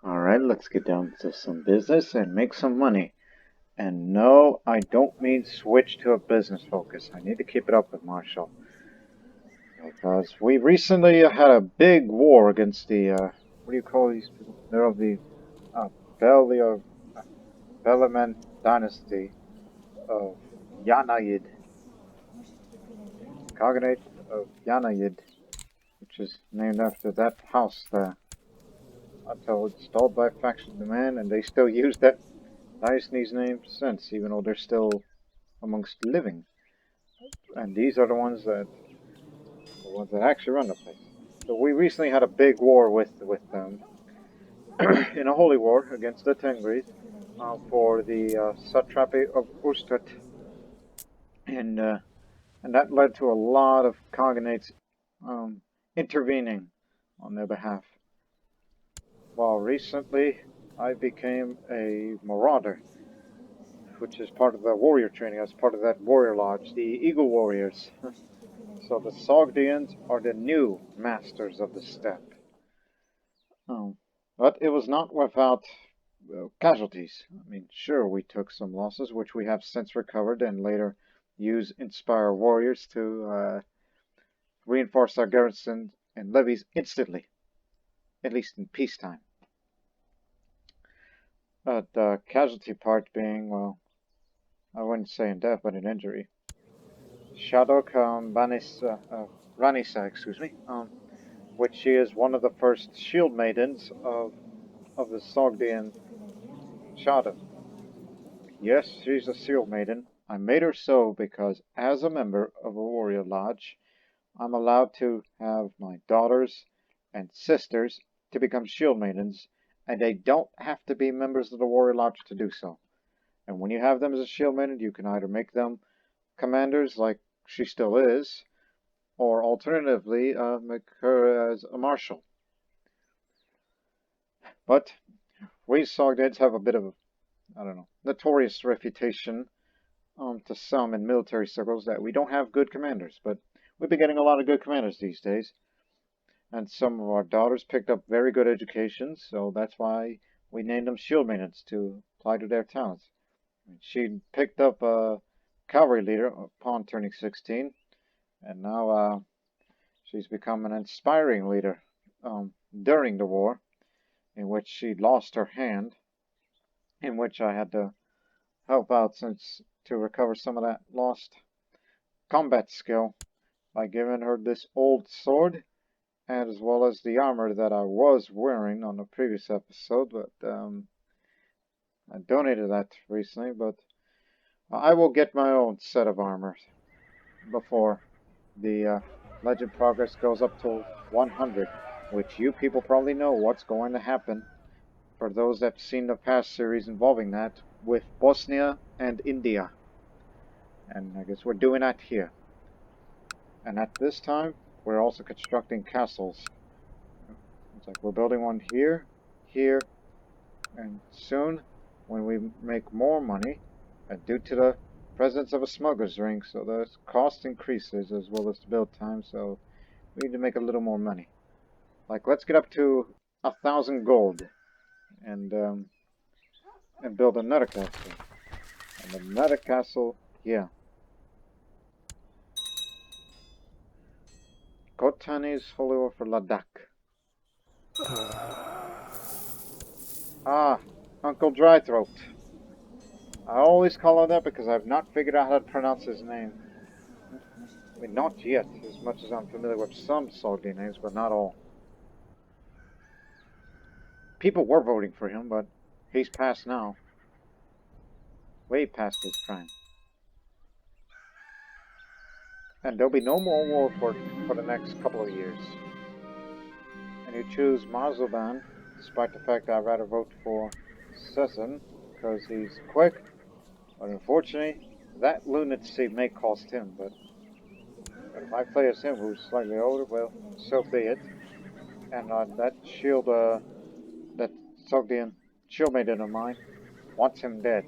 Alright, let's get down to some business and make some money. And no, I don't mean switch to a business focus. I need to keep it up with Marshall. Because we recently had a big war against the, what do you call these people? They're of the uh, Belia, uh, Belaman dynasty of Yanayid. Cognate of Yanayid, which is named after that house there. Until installed by a faction of the man, and they still use that Diocenes name since, even though they're still amongst the living. And these are the ones that actually run the place. So we recently had a big war with them in a holy war against the Tengris for the satrapy of Ustat, and uh, and that led to a lot of cognates intervening on their behalf. While recently I became a marauder, which is part of the warrior training. I was part of that warrior lodge, the Eagle Warriors. So the Sogdians are the new masters of the steppe. Um, but it was not without casualties. I mean, sure, we took some losses, which we have since recovered and later used Inspire Warriors to reinforce our garrison and levies instantly, at least in peacetime. But the casualty part being, well, I wouldn't say in death, but in injury. Shadok Ranisa, which she is one of the first shield maidens of the Sogdian Saga. Yes, she's a shield maiden. I made her so because, as a member of a warrior lodge, I'm allowed to have my daughters and sisters to become shield maidens, and they don't have to be members of the warrior lodge to do so. And when you have them as a shield maiden, you can either make them commanders, like she still is, or alternatively, make her as a marshal. But we Sogdians have a bit of, I don't know, notorious reputation to some in military circles that we don't have good commanders, but we've been getting a lot of good commanders these days. And some of our daughters picked up very good educations, so that's why we named them shield maidens to apply to their talents. She picked up a cavalry leader upon turning 16, and now she's become an inspiring leader during the war, in which she lost her hand, in which I had to help out since to recover some of that lost combat skill by giving her this old sword, as well as the armor that I was wearing on the previous episode, but I donated that recently, but I will get my own set of armor before the legend progress goes up to 100, which you people probably know what's going to happen for those that have seen the past series involving that with Bosnia and India. And I guess we're doing that here. And at this time, we're also constructing castles. It's like we're building one here, here, and soon, when we make more money, due to the presence of a smuggler's ring, so the cost increases as well as the build time, so we need to make a little more money. Like, let's get up to 1,000 gold, and build another castle. And another castle, yeah. Kotani's holy war for Ladakh. Ah, Uncle Drythroat. I always call him that because I've not figured out how to pronounce his name. I mean, not yet, as much as I'm familiar with some Sogdian names, but not all. People were voting for him, but he's past now. Way past his prime. And there'll be no more war for the next couple of years. And you choose Mazoban, despite the fact that I'd rather vote for Sesson, because he's quick, but unfortunately, that lunacy may cost him, but if I play as him, who's slightly older, well, so be it. And that that Sogdian shield maiden of mine wants him dead,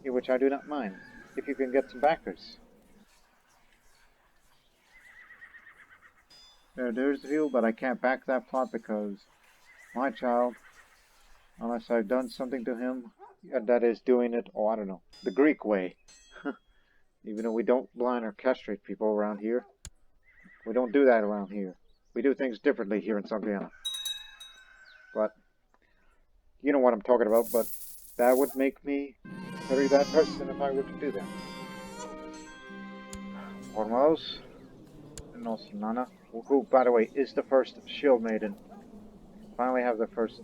which I do not mind, if you can get some backers. There's the view, but I can't back that plot because my child Unless I've done something to him. That is doing it, oh, I don't know, the Greek way. Even though we don't blind or castrate people around here. We don't do that around here. We do things differently here in Sogdiana. But, you know what I'm talking about, but that would make me a very bad person if I were to do that. Hormos, Nosinana, who, by the way, is the first shield maiden. Finally have the first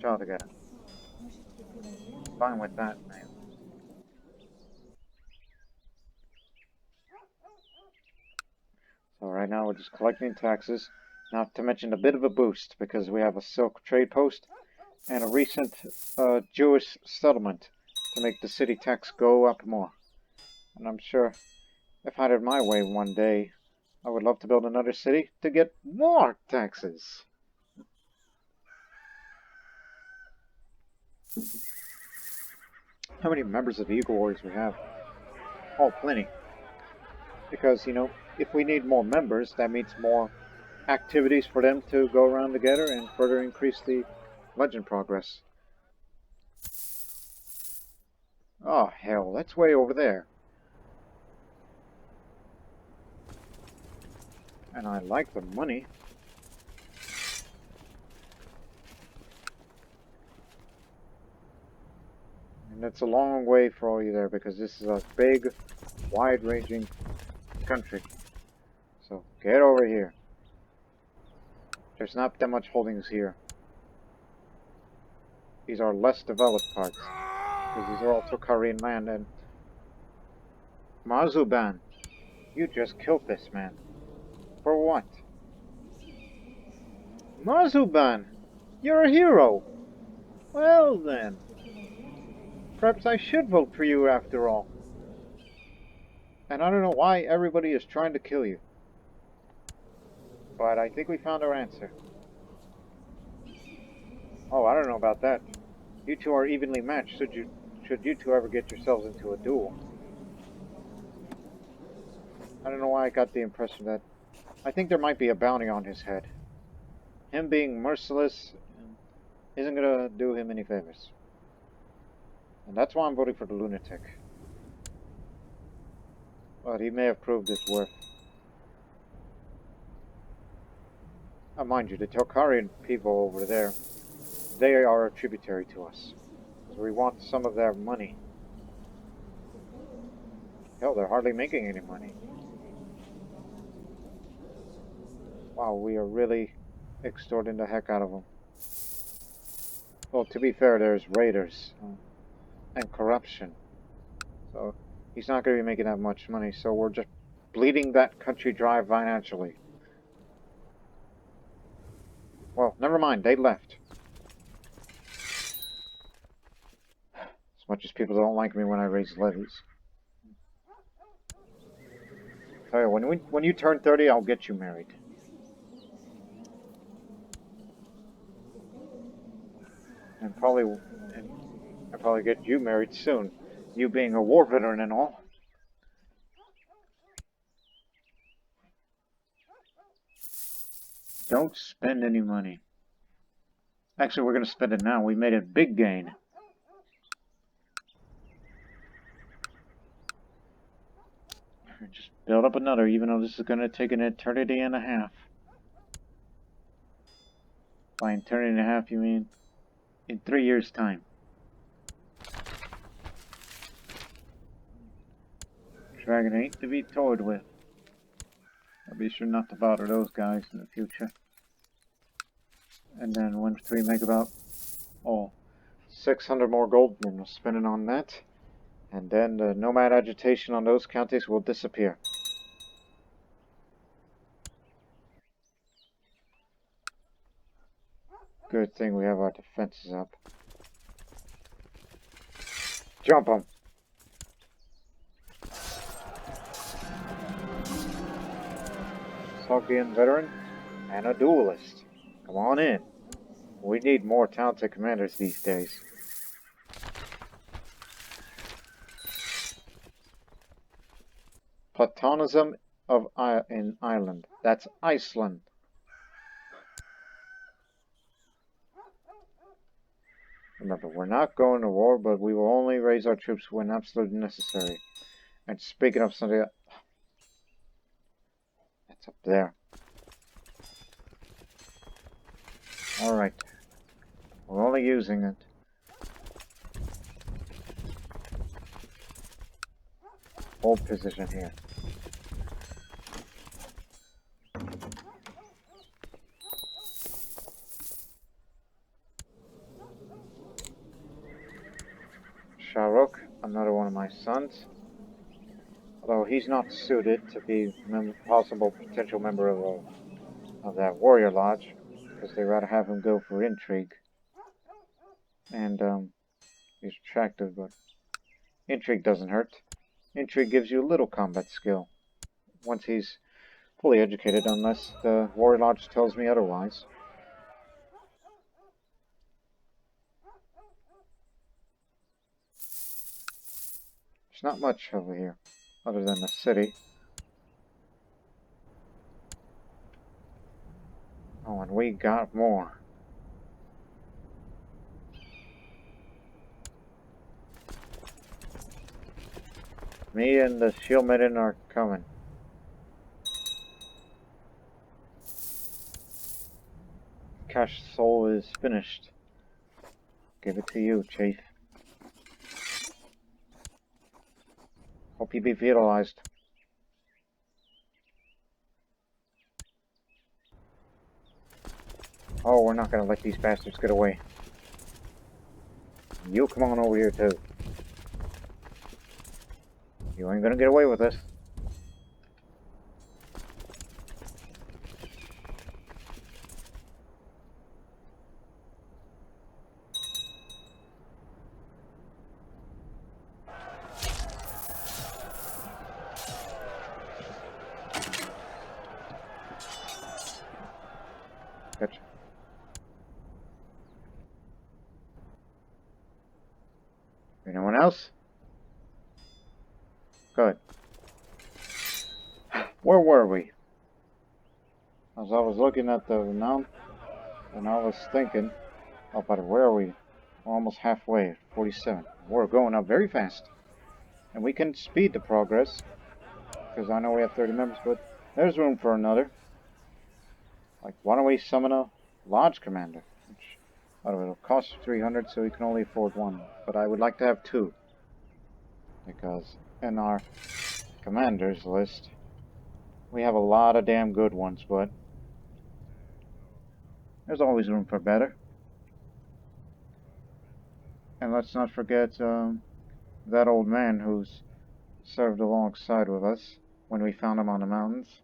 child together. Fine with that, man. So right now we're just collecting taxes. Not to mention a bit of a boost because we have a silk trade post and a recent Jewish settlement to make the city tax go up more. And I'm sure if I had it my way one day, I would love to build another city to get more taxes. How many members of the Eagle Warriors we have? Oh, plenty. Because, you know, if we need more members, that means more activities for them to go around together and further increase the legend progress. Oh, hell, that's way over there. And I like the money. And it's a long way for all you there because this is a big, wide-ranging country. So get over here. There's not that much holdings here. These are less developed parts. Because these are all Tocharian land. And Mazuban, you just killed this man. For what? Mazuban, you're a hero. Well then. Perhaps I should vote for you after all. And I don't know why everybody is trying to kill you. But I think we found our answer. Oh, I don't know about that. You two are evenly matched should you two ever get yourselves into a duel. I don't know why I got the impression that... I think there might be a bounty on his head. Him being merciless isn't going to do him any favors. And that's why I'm voting for the lunatic. But he may have proved his worth. Mind you, the Tocharian people over there, they are a tributary to us. Because we want some of their money. Hell, they're hardly making any money. Wow, we are really extorting the heck out of them. Well, to be fair, there's raiders and corruption. So he's not going to be making that much money, so we're just bleeding that country dry financially. Well, never mind, they left. As much as people don't like me when I raise levies. Tell you, when you turn 30, I'll get you married. And I'll probably get you married soon. You being a war veteran and all. Don't spend any money. Actually, we're going to spend it now. We made a big gain. Just build up another, even though this is going to take an eternity and a half. By eternity and a half, you mean in 3 years' time. Dragon ain't to be toyed with. I'll be sure not to bother those guys in the future. And then once we make about 600 more gold, then we'll spend it on that. And then the nomad agitation on those counties will disappear. Good thing we have our defenses up. Jump them! Sogdian veteran and a duelist. Come on in. We need more talented commanders these days. Platonism in Ireland. That's Iceland. Remember, we're not going to war, but we will only raise our troops when absolutely necessary. And speaking of something, that's up there. Alright. We're only using it. Hold position here. Shah, another one of my sons. Although he's not suited to be a possible potential member of that warrior lodge, because they rather have him go for intrigue. And he's attractive, but intrigue doesn't hurt. Intrigue gives you a little combat skill once he's fully educated, unless the warrior lodge tells me otherwise. There's not much over here, other than the city. Oh, and we got more. Me and the shield maiden are coming. Cash soul is finished. Give it to you, Chief. Hope you be vitalized. Oh, we're not gonna let these bastards get away. You come on over here too. You ain't gonna get away with this. Gotcha. Anyone else? Good. Where were we? As I was looking at the mount, and I was thinking, oh, but where are we? We're almost halfway, 47. We're going up very fast. And we can speed the progress, because I know we have 30 members, but there's room for another. Like, why don't we summon a lodge commander? Which, it'll cost 300, so we can only afford one. But I would like to have two. Because in our commanders list, we have a lot of damn good ones, but there's always room for better. And let's not forget that old man who's served alongside with us when we found him on the mountains.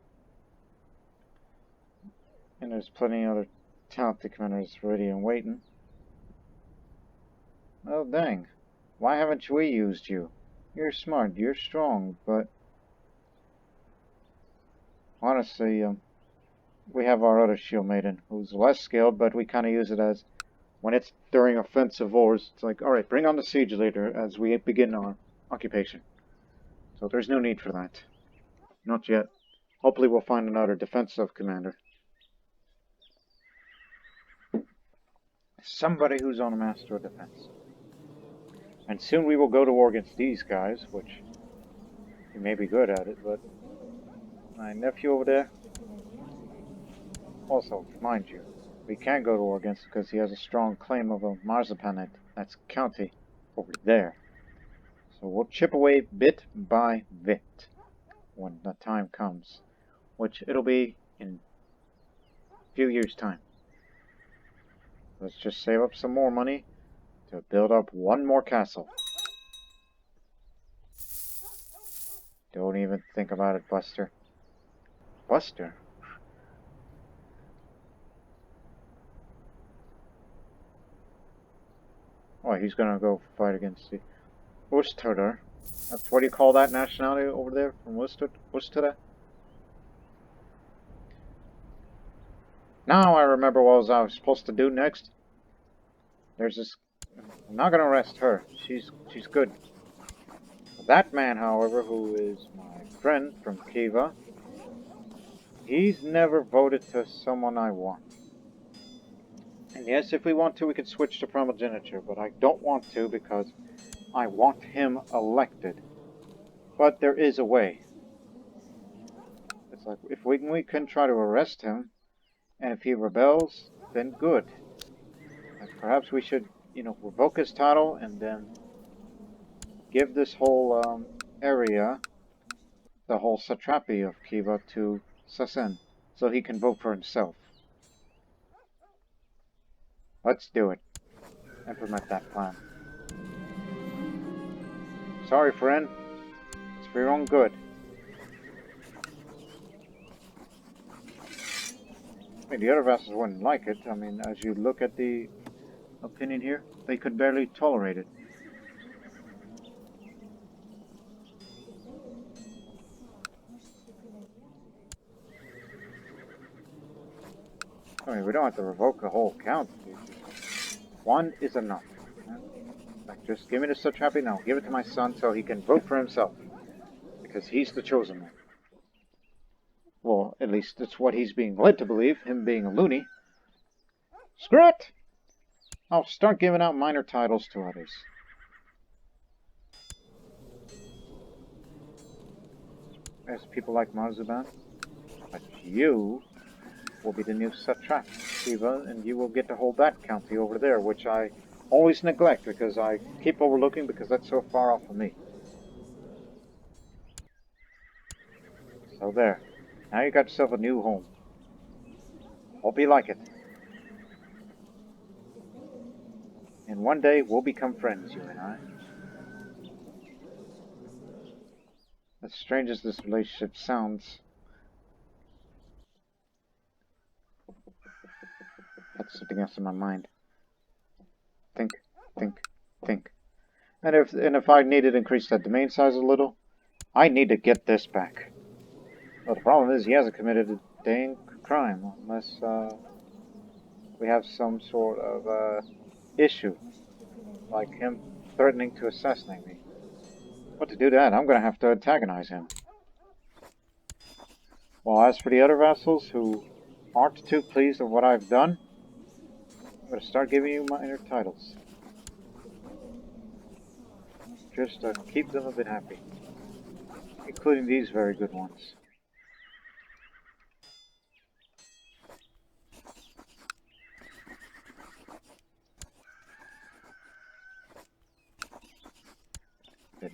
And there's plenty of other talented commanders ready and waiting. Oh, dang. Why haven't we used you? You're smart, you're strong, but honestly, we have our other shield maiden who's less skilled, but we kind of use it as when it's during offensive wars. It's like, alright, bring on the siege leader as we begin our occupation. So there's no need for that. Not yet. Hopefully we'll find another defensive commander. Somebody who's on a master of defense. And soon we will go to war against these guys, which we may be good at it, but my nephew over there. Also, mind you, we can't go to war against him because he has a strong claim of a marzipanate. That's county over there. So we'll chip away bit by bit when the time comes, which it'll be in a few years' time. Let's just save up some more money to build up one more castle. Don't even think about it, Buster. Buster? Oh, he's gonna go fight against the Worcester. That's what do you call that nationality over there from Worcester? Now I remember what I was supposed to do next. There's this. I'm not gonna arrest her. She's good. That man, however, who is my friend from Kiva, he's never voted to someone I want. And yes, if we want to, we could switch to primogeniture, but I don't want to because I want him elected. But there is a way. It's like, if we can try to arrest him, and if he rebels, then good. Like perhaps we should, revoke his title and then give this whole area, the whole satrapy of Kiva, to Sasen, so he can vote for himself. Let's do it. Implement that plan. Sorry, friend. It's for your own good. I mean, the other vassals wouldn't like it. I mean, as you look at the opinion here, they could barely tolerate it. I mean, we don't have to revoke the whole count. One is enough. Like, just give me the satrapy now. Give it to my son so he can vote for himself. Because he's the chosen one. Well, at least it's what he's being led to believe, him being a loony. Screw it! I'll start giving out minor titles to others. There's people like Marzuban. But you will be the new satrap, Shiva, and you will get to hold that county over there, which I always neglect because I keep overlooking because that's so far off of me. So there. Now you got yourself a new home. Hope you like it. And one day we'll become friends, you and I. As strange as this relationship sounds, that's something else in my mind. Think, think, think. And if I needed to increase that domain size a little, I need to get this back. Well, the problem is he hasn't committed a dang crime unless we have some sort of issue, like him threatening to assassinate me. But to do that, I'm going to have to antagonize him. Well, as for the other vassals who aren't too pleased with what I've done, I'm going to start giving you minor titles. Just to keep them a bit happy. Including these very good ones.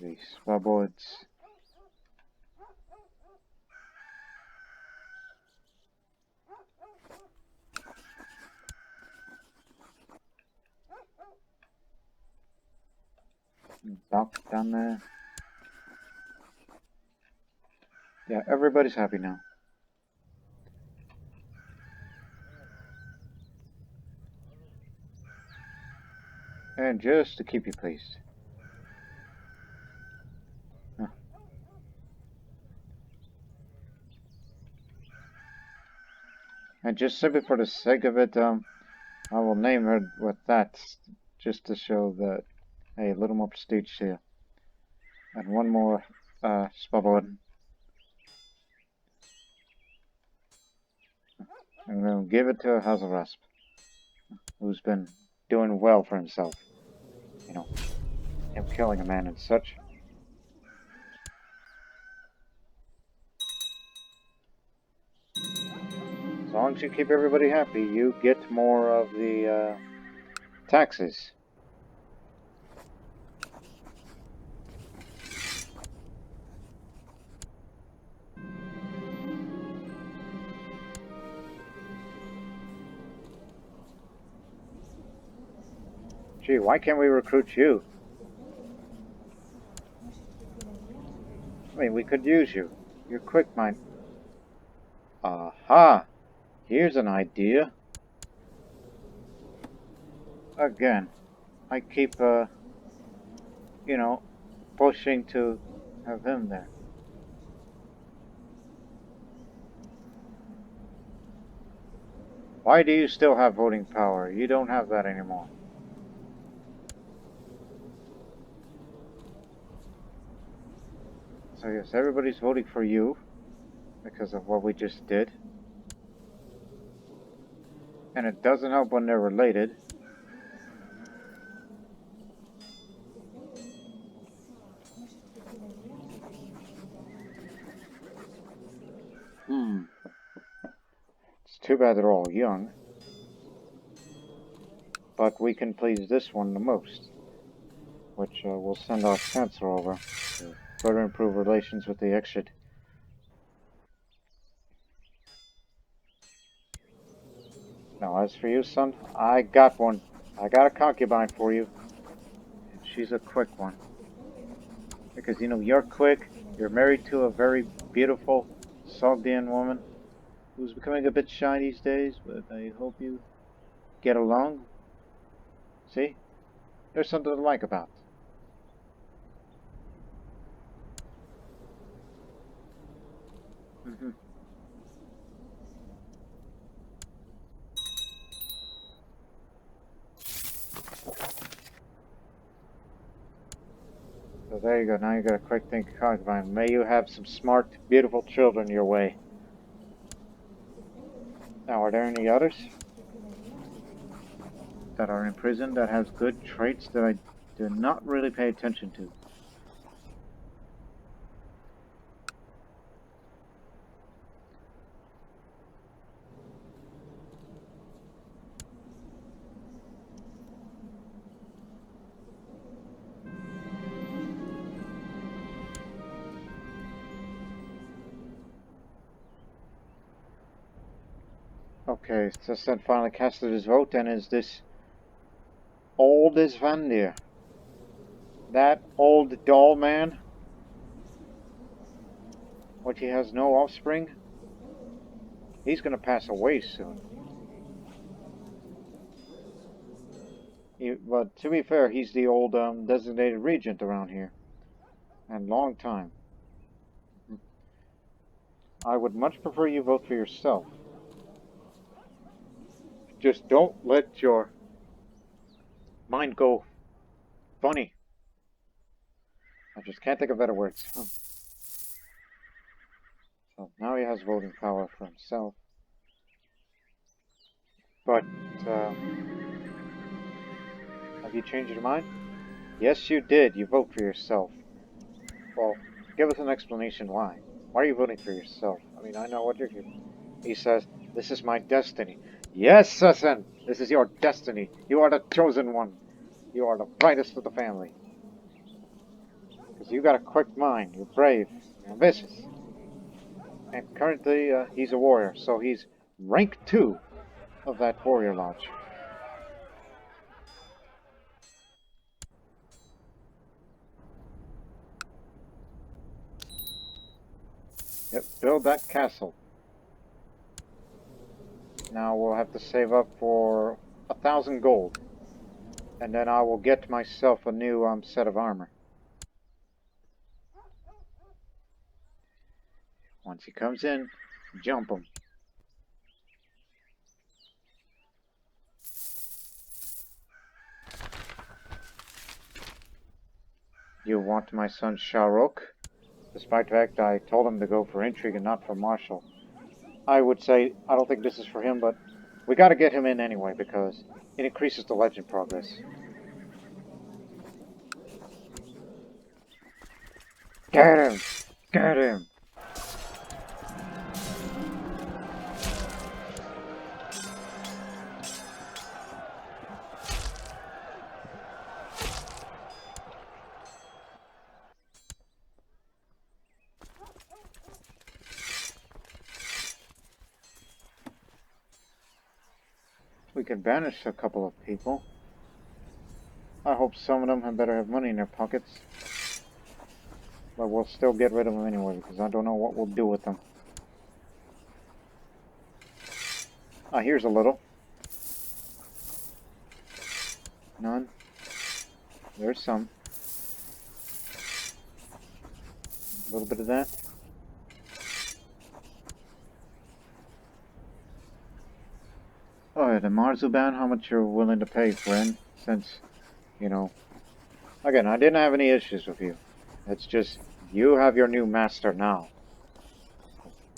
These swaboards. Doc down there. Yeah, everybody's happy now. And just to keep you pleased. And just simply for the sake of it, I will name her with that, just to show that, hey, a little more prestige here. And one more swaboard. And then give it to Hazelrasp, who's been doing well for himself. You know, him killing a man and such. As long as you keep everybody happy, you get more of the taxes. Gee, why can't we recruit you? I mean, we could use you. You're quick, mind. Aha! Here's an idea. Again, I keep, pushing to have him there. Why do you still have voting power? You don't have that anymore. So yes, everybody's voting for you because of what we just did. And it doesn't help when they're related. It's too bad they're all young. But we can please this one the most. Which we'll send our chancellor over to further improve relations with the exit. Now, as for you, son, I got one. I got a concubine for you. And she's a quick one. Because, you know, you're quick. You're married to a very beautiful Sogdian woman who's becoming a bit shy these days, but I hope you get along. See? There's something to like about. So there you go. Now you got a quick think concubine. May you have some smart, beautiful children your way. Now, are there any others that are in prison that has good traits that I do not really pay attention to? Okay, so Sen finally casted his vote, and is this old as Vandir? That old doll man? Which he has no offspring? He's gonna pass away soon. But to be fair, he's the old designated regent around here. And long time. I would much prefer you vote for yourself. Just don't let your mind go funny. I just can't think of better words. So now he has voting power for himself. But, have you changed your mind? Yes, you did. You vote for yourself. Well, give us an explanation why. Why are you voting for yourself? I mean, I know what you're here. He says, this is my destiny. Yes, Susan, this is your destiny. You are the chosen one. You are the brightest of the family. Because you got a quick mind. You're brave. You're ambitious. And currently, he's a warrior. So he's rank 2 of that warrior lodge. Yep, build that castle. Now we'll have to save up for 1,000 gold. And then I will get myself a new set of armor. Once he comes in, jump him. You want my son Shahrukh? Despite the fact I told him to go for intrigue and not for martial. I would say, I don't think this is for him, but we gotta get him in anyway because it increases the legend progress. Get him! Get him! We can banish a couple of people. I hope some of them had better have money in their pockets. But we'll still get rid of them anyway, because I don't know what we'll do with them. Ah, here's a little. None. There's some. A little bit of that. Oh, yeah, the Marzuban, how much you're willing to pay, friend? Since, you know... Again, I didn't have any issues with you. It's just, you have your new master now.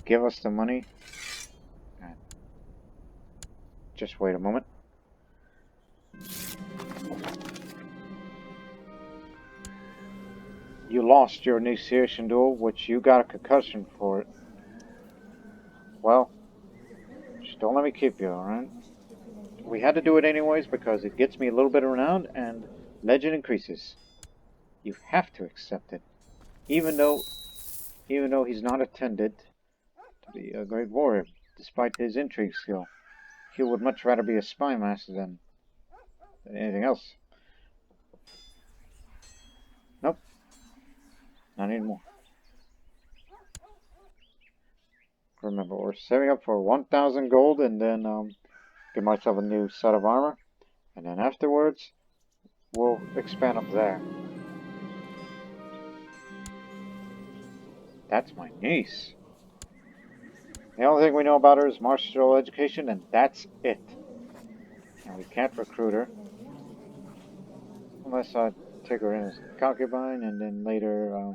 Give us the money. Just wait a moment. You lost your initiation duel, which you got a concussion for it. Well, just don't let me keep you, alright? We had to do it anyways because it gets me a little bit around and legend increases. You have to accept it. Even though he's not intended to be a great warrior, despite his intrigue skill. He would much rather be a spy master than anything else. Nope. Not anymore. Remember, we're saving up for 1,000 gold and then get myself a new set of armor. And then afterwards, we'll expand up there. That's my niece. The only thing we know about her is martial education, and that's it. And we can't recruit her. Unless I take her in as concubine, and then later,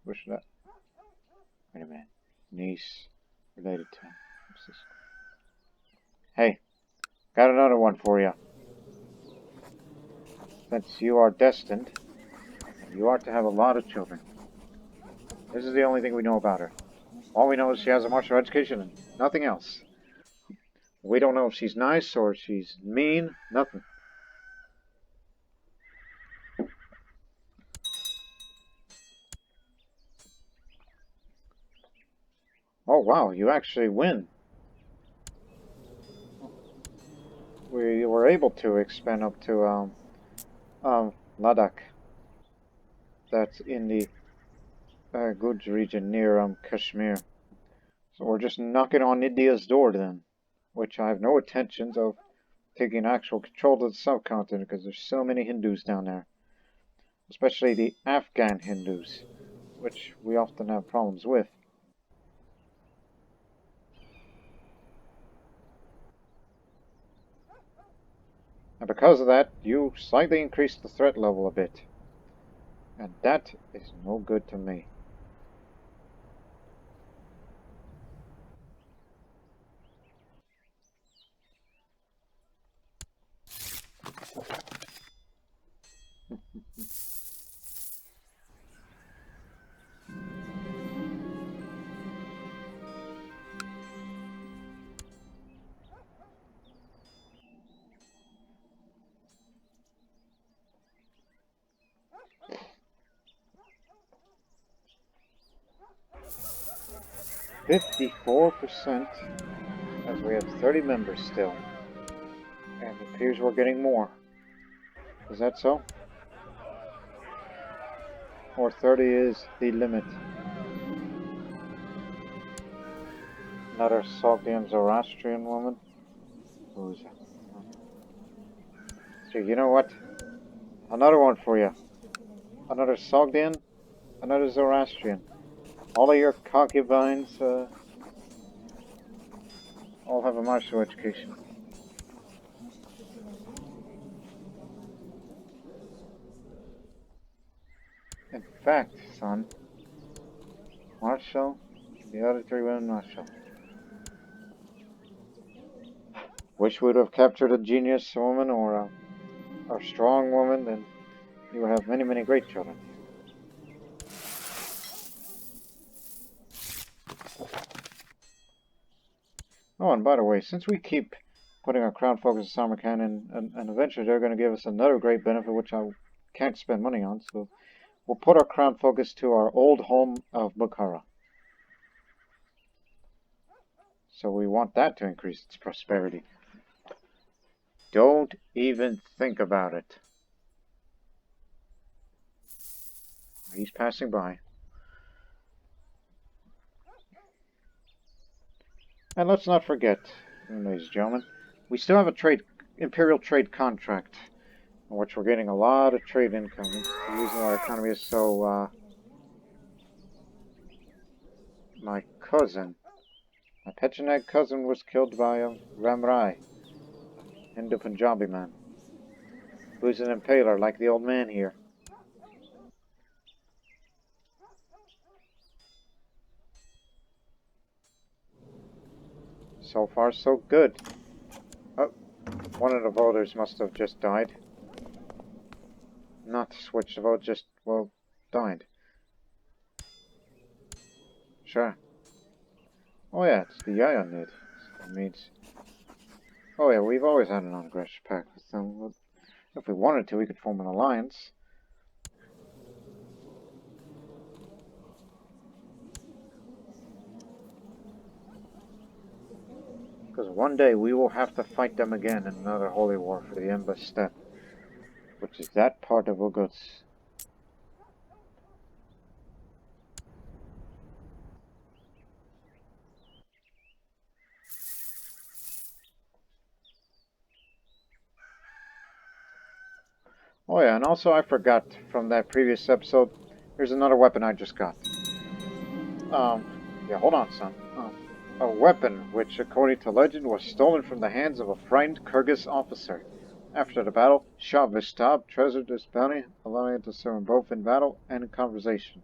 where should I? Wait a minute. Niece. Related to. What's this? Hey. Got another one for you. Since you are destined, you are to have a lot of children. This is the only thing we know about her. All we know is she has a martial education and nothing else. We don't know if she's nice or she's mean. Nothing. Oh wow, you actually win. We were able to expand up to Ladakh. That's in the Guj region near Kashmir. So we're just knocking on India's door then, which I have no intentions of taking actual control of the subcontinent because there's so many Hindus down there, especially the Afghan Hindus, which we often have problems with. And because of that, you slightly increased the threat level a bit. And that is no good to me. "54%, as we have 30 members still. And it appears we're getting more. Is that so? Or 30 is the limit? Another Sogdian Zoroastrian woman? Who's that? Gee, you know what? Another one for you. Another Sogdian, another Zoroastrian. All of your concubines all have a martial education. In fact, son, martial, the other 3 women martial. Wish we would have captured a genius woman or a strong woman, then you would have many, many great children. Oh, and by the way, since we keep putting our crown focus on Samarkand, and eventually they're going to give us another great benefit, which I can't spend money on, so we'll put our crown focus to our old home of Bukhara. So we want that to increase its prosperity. Don't even think about it. He's passing by. And let's not forget, ladies and gentlemen, we still have a imperial trade contract, in which we're getting a lot of trade income. The reason why our economy is so, my Pecheneg cousin was killed by Ram Rai, Hindu Punjabi man, who's an impaler like the old man here. So far, so good. One of the voters must have just died. Not switched the vote, just, well, died. Sure. Oh yeah, it's the ion need. That means... Oh yeah, we've always had an non-aggression pact with them. If we wanted to, we could form an alliance. Because one day we will have to fight them again in another holy war for the Endless Steppe, which is that part of Uguts. Oh yeah, and also I forgot from that previous episode, here's another weapon I just got. Yeah, hold on, son. A weapon which, according to legend, was stolen from the hands of a frightened Kyrgyz officer. After the battle, Shah Vishtasb treasured this bounty, allowing it to serve him both in battle and in conversation.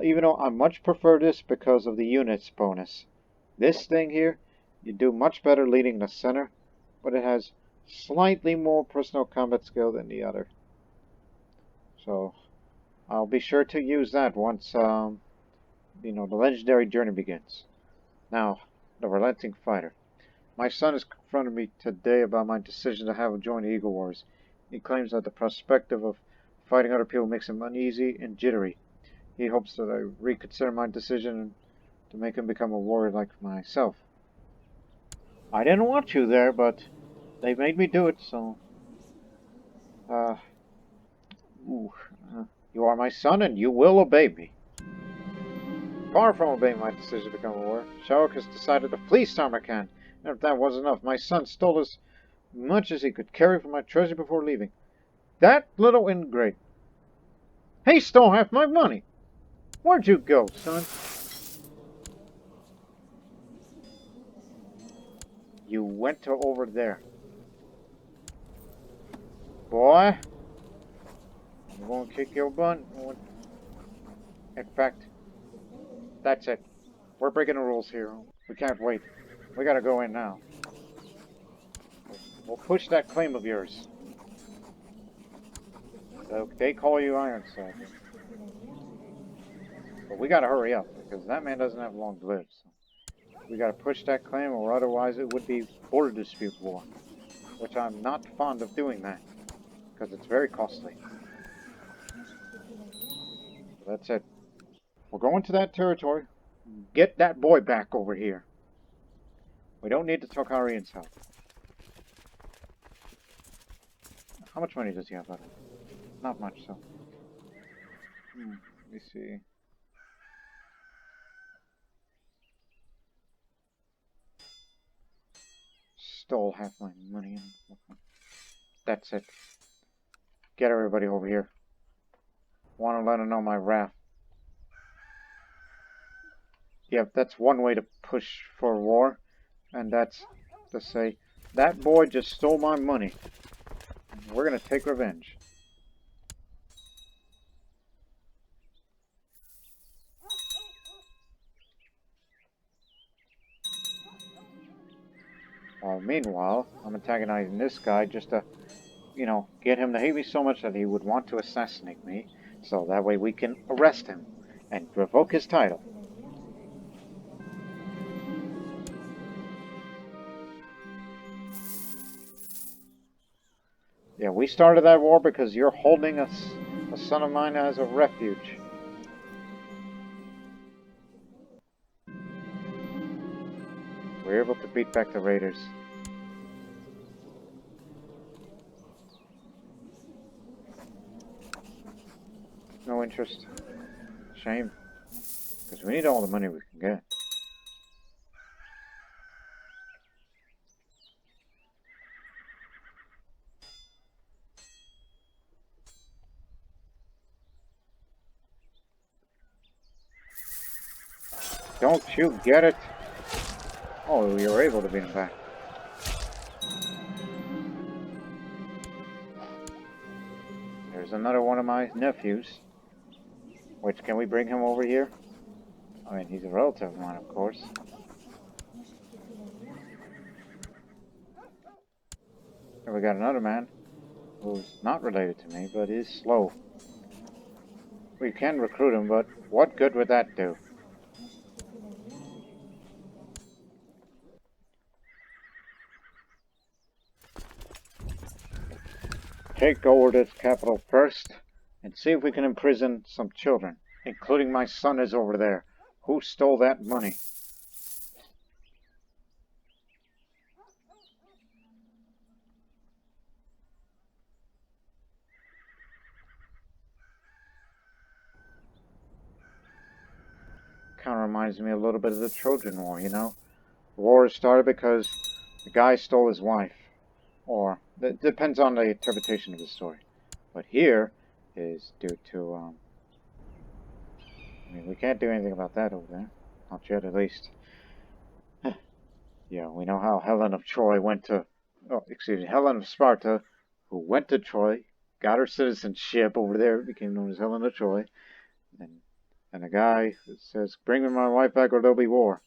Even though I much prefer this because of the units bonus. This thing here, you do much better leading the center, but it has slightly more personal combat skill than the other. So, I'll be sure to use that once, the legendary journey begins. Now, the relenting fighter. My son has confronted me today about my decision to have him join the Eagle Wars. He claims that the perspective of fighting other people makes him uneasy and jittery. He hopes that I reconsider my decision to make him become a warrior like myself. I didn't want you there, but they made me do it, so... you are my son, and you will obey me. Far from obeying my decision to become a warrior, Shah has decided to flee Samarkand. And if that wasn't enough, my son stole as much as he could carry from my treasure before leaving. That little ingrate. He stole half my money. Where'd you go, son? You went to over there. Boy, I'm going to kick your butt. In fact, that's it. We're breaking the rules here. We can't wait. We gotta go in now. We'll push that claim of yours. They call you Ironside. But we gotta hurry up, because that man doesn't have long to live. So we gotta push that claim, or otherwise it would be border dispute war. Which I'm not fond of doing that, because it's very costly. So that's it. We're going to that territory. Get that boy back over here. We don't need the Tocharians' help. How much money does he have left? Not much, so. Let me see. Stole half my money. That's it. Get everybody over here. Want to let them know my wrath. Yep, that's one way to push for war. And that's to say, that boy just stole my money. We're going to take revenge. Meanwhile, I'm antagonizing this guy just to, get him to hate me so much that he would want to assassinate me. So that way we can arrest him and revoke his title. Yeah, we started that war because you're holding a son of mine as a refuge. We're able to beat back the Raiders. No interest. Shame. Because we need all the money we can get. Don't you get it? Oh, you were able to beat him back. There's another one of my nephews. Which, can we bring him over here? I mean, he's a relative of mine, of course. And we got another man who's not related to me, but is slow. We can recruit him, but what good would that do? Take over this capital first, and see if we can imprison some children, including my son is over there. Who stole that money? Kind of reminds me a little bit of the Trojan War, you know? The war started because the guy stole his wife. Or, it depends on the interpretation of the story. But here is due to, I mean, we can't do anything about that over there. Not yet, at least. Yeah, we know how Helen of Troy went to, Helen of Sparta, who went to Troy, got her citizenship over there, became known as Helen of Troy, and a guy that says, bring me my wife back or there'll be war.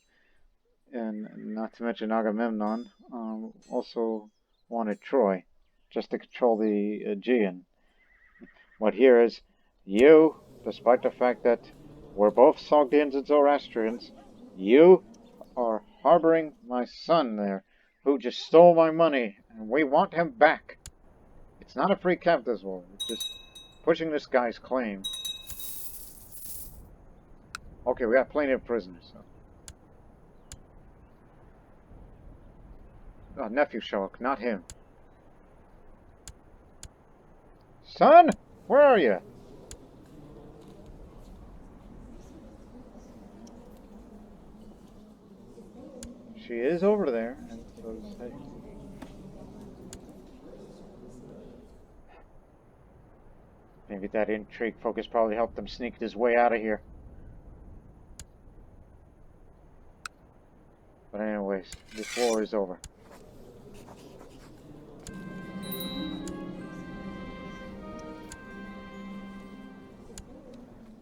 And not to mention Agamemnon, also wanted Troy, just to control the Aegean. What here is, you, despite the fact that we're both Sogdians and Zoroastrians, you are harboring my son there, who just stole my money, and we want him back. It's not a free captives war, it's just pushing this guy's claim. Okay, we got plenty of prisoners, so. Nephew Shark, not him. Son, where are you? She is over there, and so to say. Maybe that intrigue focus probably helped him sneak his way out of here. But anyways, this war is over.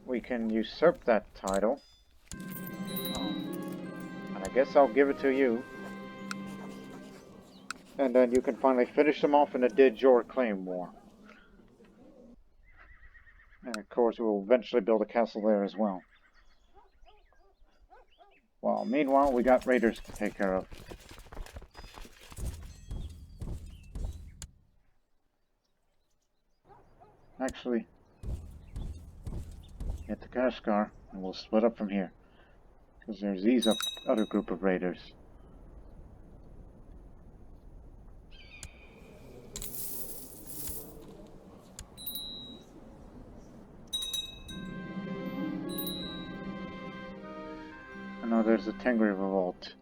We can usurp that title. And I guess I'll give it to you. And then you can finally finish them off in the de jure claim war. And of course we'll eventually build a castle there as well. Well, meanwhile we got raiders to take care of. Actually, get the Kashgar and we'll split up from here. Because there's these other group of raiders. I know there's a Tengri revolt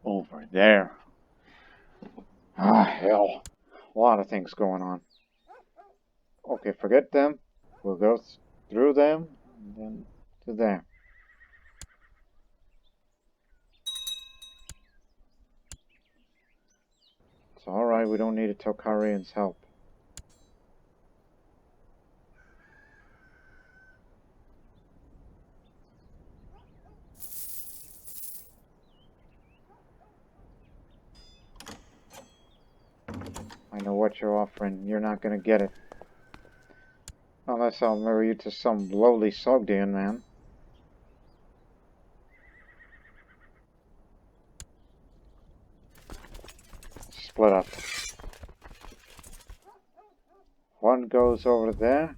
over there. Ah, hell. A lot of things going on. Okay, forget them. We'll go through them and then to there. It's alright, we don't need a Tocharian's help. I know what you're offering. You're not gonna get it. Unless I'll marry you to some lowly Sogdian man. Split up. One goes over there,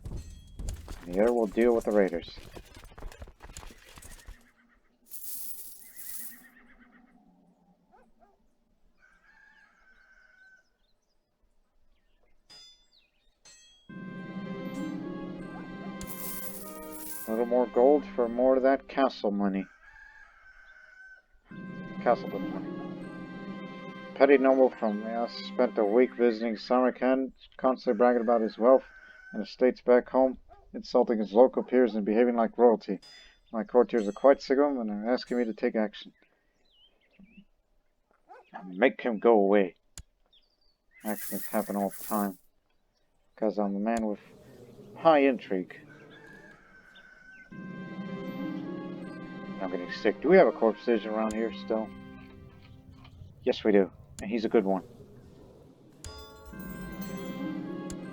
and the other will deal with the raiders. A little more gold for more of that castle money. Castleton money. Petty noble from Yas spent a week visiting Samarkand, constantly bragging about his wealth and estates back home, insulting his local peers and behaving like royalty. My courtiers are quite sick of him and are asking me to take action. Make him go away. Accidents happen all the time. Because I'm a man with high intrigue. I'm getting sick. Do we have a corpse station around here still? Yes, we do. And he's a good one.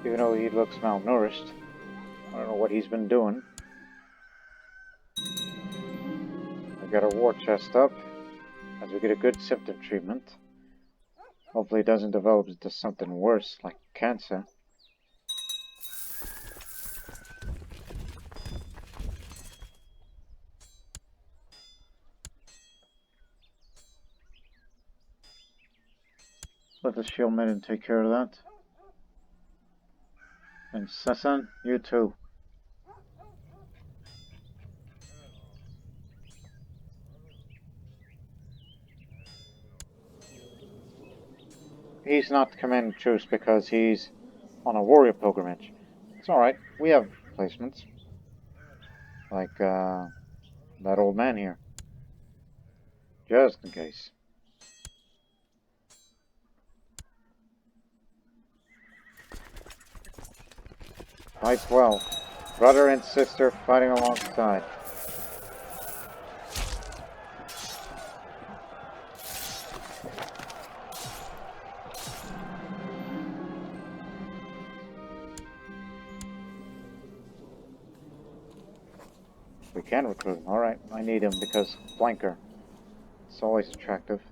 Even though he looks malnourished. I don't know what he's been doing. I got a war chest up as we get a good symptom treatment. Hopefully it doesn't develop into something worse, like cancer. Let the shield maiden take care of that. And Sasan, you too. He's not commanding troops because he's on a warrior pilgrimage. It's alright, we have replacements. Like, that old man here. Just in case. Fight well. Brother and sister fighting alongside. We can recruit him. Alright, I need him because flanker. It's always attractive.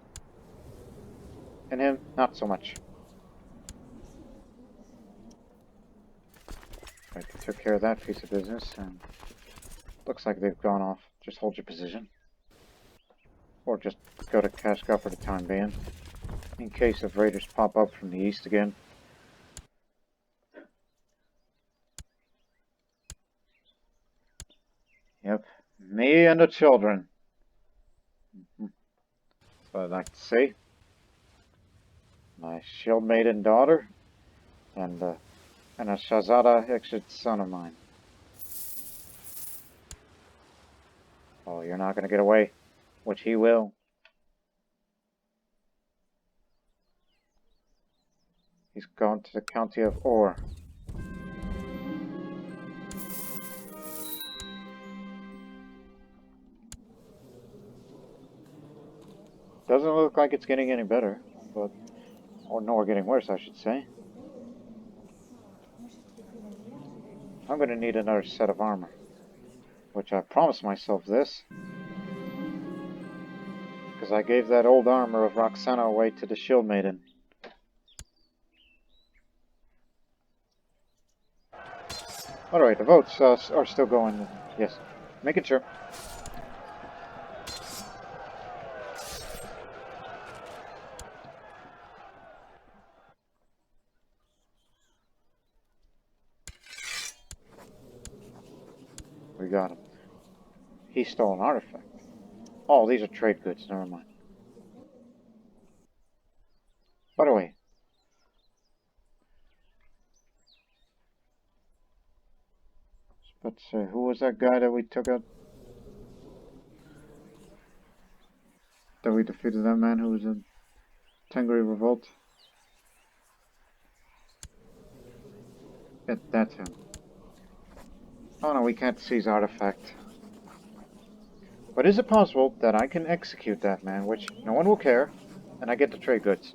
And him, not so much. Right, they took care of that piece of business, and looks like they've gone off. Just hold your position. Or just go to Kashgar for the time being, in case if raiders pop up from the east again. Yep, me and the children. That's what I'd like to see. My shield maiden daughter, and a Shahzada exit son of mine. Oh, you're not going to get away, which he will. He's gone to the county of Or. Doesn't look like it's getting any better, but nor getting worse, I should say. I'm going to need another set of armor, which I promised myself this, because I gave that old armor of Roxana away to the Shield Maiden. Alright, the votes are still going. Yes, making sure. We got him. He stole an artifact. Oh, these are trade goods, never mind. By the way, but who was that guy that we took out? That we defeated that man who was in Tengri Revolt? Yeah, that's him. Oh no, we can't seize artifact. But is it possible that I can execute that man, which no one will care, and I get the trade goods?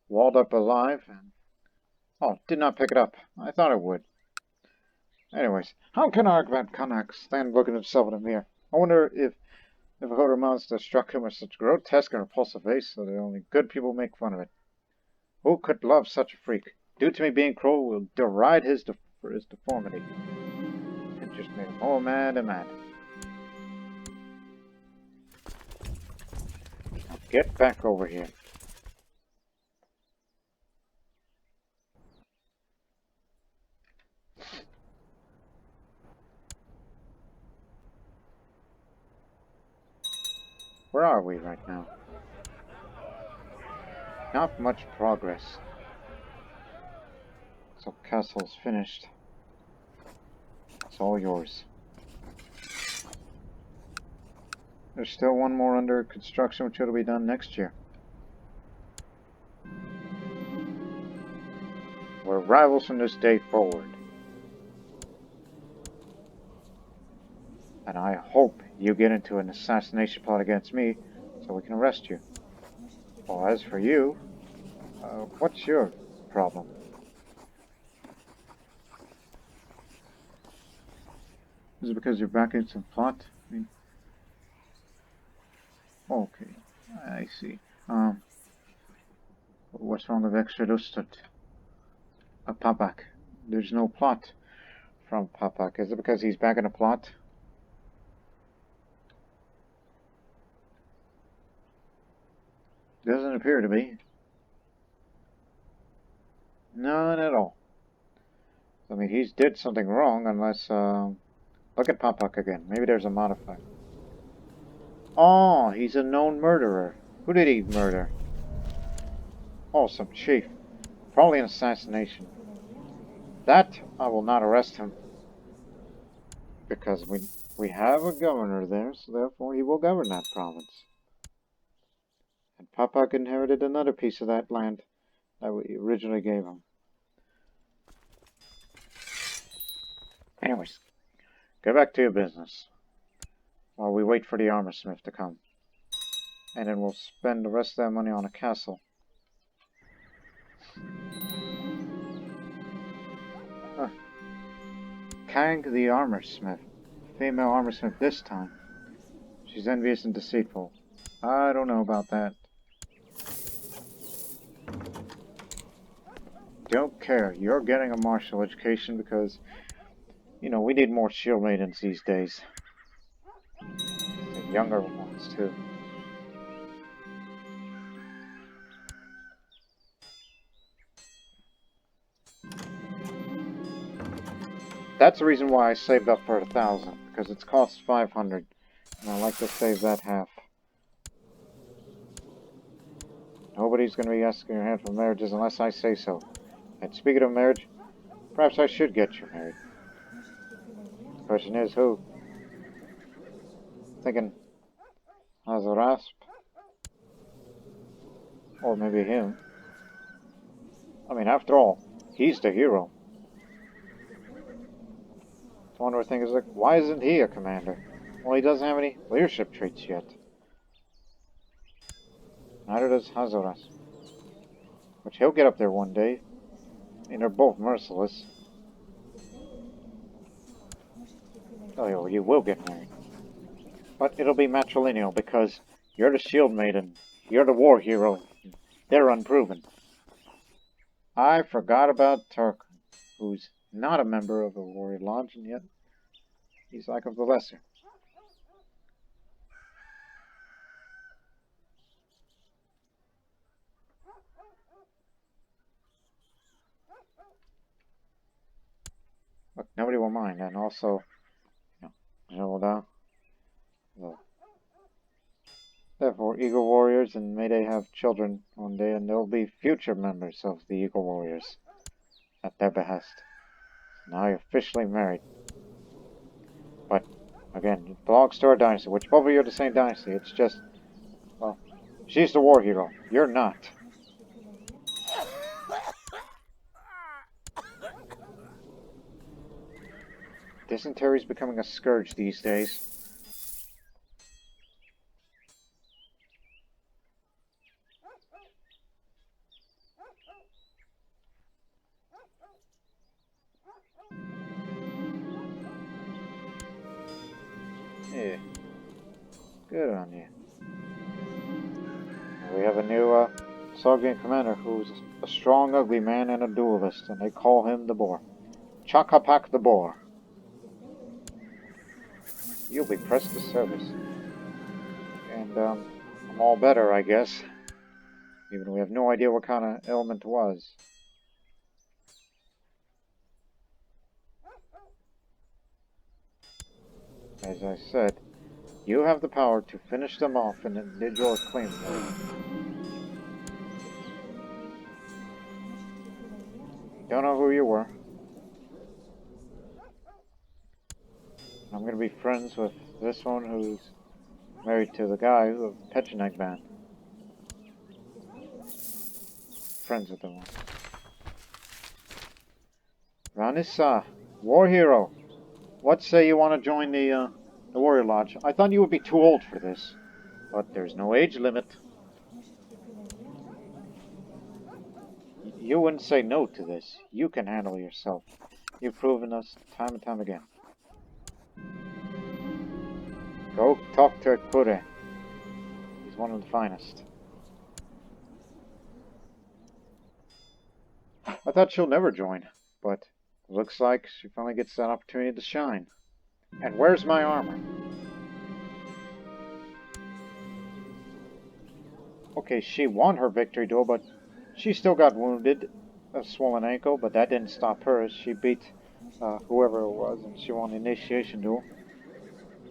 Walled up alive, and... Oh, did not pick it up. I thought it would. Anyways, how can Argvad Kanak stand looking at himself in a mirror? I wonder if a Hodor monster struck him with such grotesque and repulsive face, so that only good people make fun of it. Who could love such a freak? Due to me being cruel, will deride for his deformity. It just made him more mad and mad. Now get back over here. Where are we right now? Not much progress. So castle's finished. It's all yours. There's still one more under construction, which will be done next year. We're rivals from this day forward. And I hope you get into an assassination plot against me, so we can arrest you. Well, as for you, what's your problem? Is it because you're backing some plot? I mean, okay, I see. What's wrong with Extradustat? Papak. There's no plot from Papak. Is it because he's backing a plot? Doesn't appear to be. None at all. I mean, he's did something wrong unless, look at Papak again. Maybe there's a modifier. Oh, he's a known murderer. Who did he murder? Oh, some chief. Probably an assassination. That, I will not arrest him. Because we have a governor there, so therefore he will govern that province. And Papak inherited another piece of that land that we originally gave him. Anyways, get back to your business while we wait for the armor smith to come. And then we'll spend the rest of that money on a castle. Kang the armor smith. Female armor smith this time. She's envious and deceitful. I don't know about that. Don't care. You're getting a martial education because, you know, we need more shield maidens these days. The younger ones, too. That's the reason why I saved up for 1,000, because it's cost 500, and I like to save that half. Nobody's going to be asking your hand for marriages unless I say so. And speaking of marriage, perhaps I should get you married. The question is, who? Thinking Hazarasp? Or maybe him. I mean, after all, he's the hero. The one where I think is like, why isn't he a commander? Well, he doesn't have any leadership traits yet. Neither does Hazarasp. Which he'll get up there one day. I mean, they're both merciless. Oh, you will get married. But it'll be matrilineal because you're the shield maiden. You're the war hero. They're unproven. I forgot about Turk, who's not a member of the warrior lodge, and yet he's like of the lesser. Look, nobody will mind, and also, therefore, Eagle Warriors and may they have children one day, and they'll be future members of the Eagle Warriors at their behest. Now you're officially married. But, again, it belongs to our dynasty, which both of you are the same dynasty. It's just, well, she's the war hero. You're not. Dysentery is becoming a scourge these days. Yeah. Good on you. We have a new Sogdian commander who's a strong, ugly man and a duelist, and they call him the Boar. Chakapak the Boar. You'll be pressed to service. And, I'm all better, I guess. Even we have no idea what kind of ailment it was. As I said, you have the power to finish them off and then did your claim. Don't know who you were. I'm gonna be friends with this one who's married to the guy of Pechenek band. Friends with the one. Ranissa, war hero. What say you want to join the warrior lodge? I thought you would be too old for this, but there's no age limit. You wouldn't say no to this. You can handle yourself. You've proven us time and time again. Go talk to Kure. He's one of the finest. I thought she'll never join, but looks like she finally gets that opportunity to shine. And where's my armor? Okay, she won her victory duel, but she still got wounded, a swollen ankle, but that didn't stop her. She beat whoever it was, and she won the initiation duel.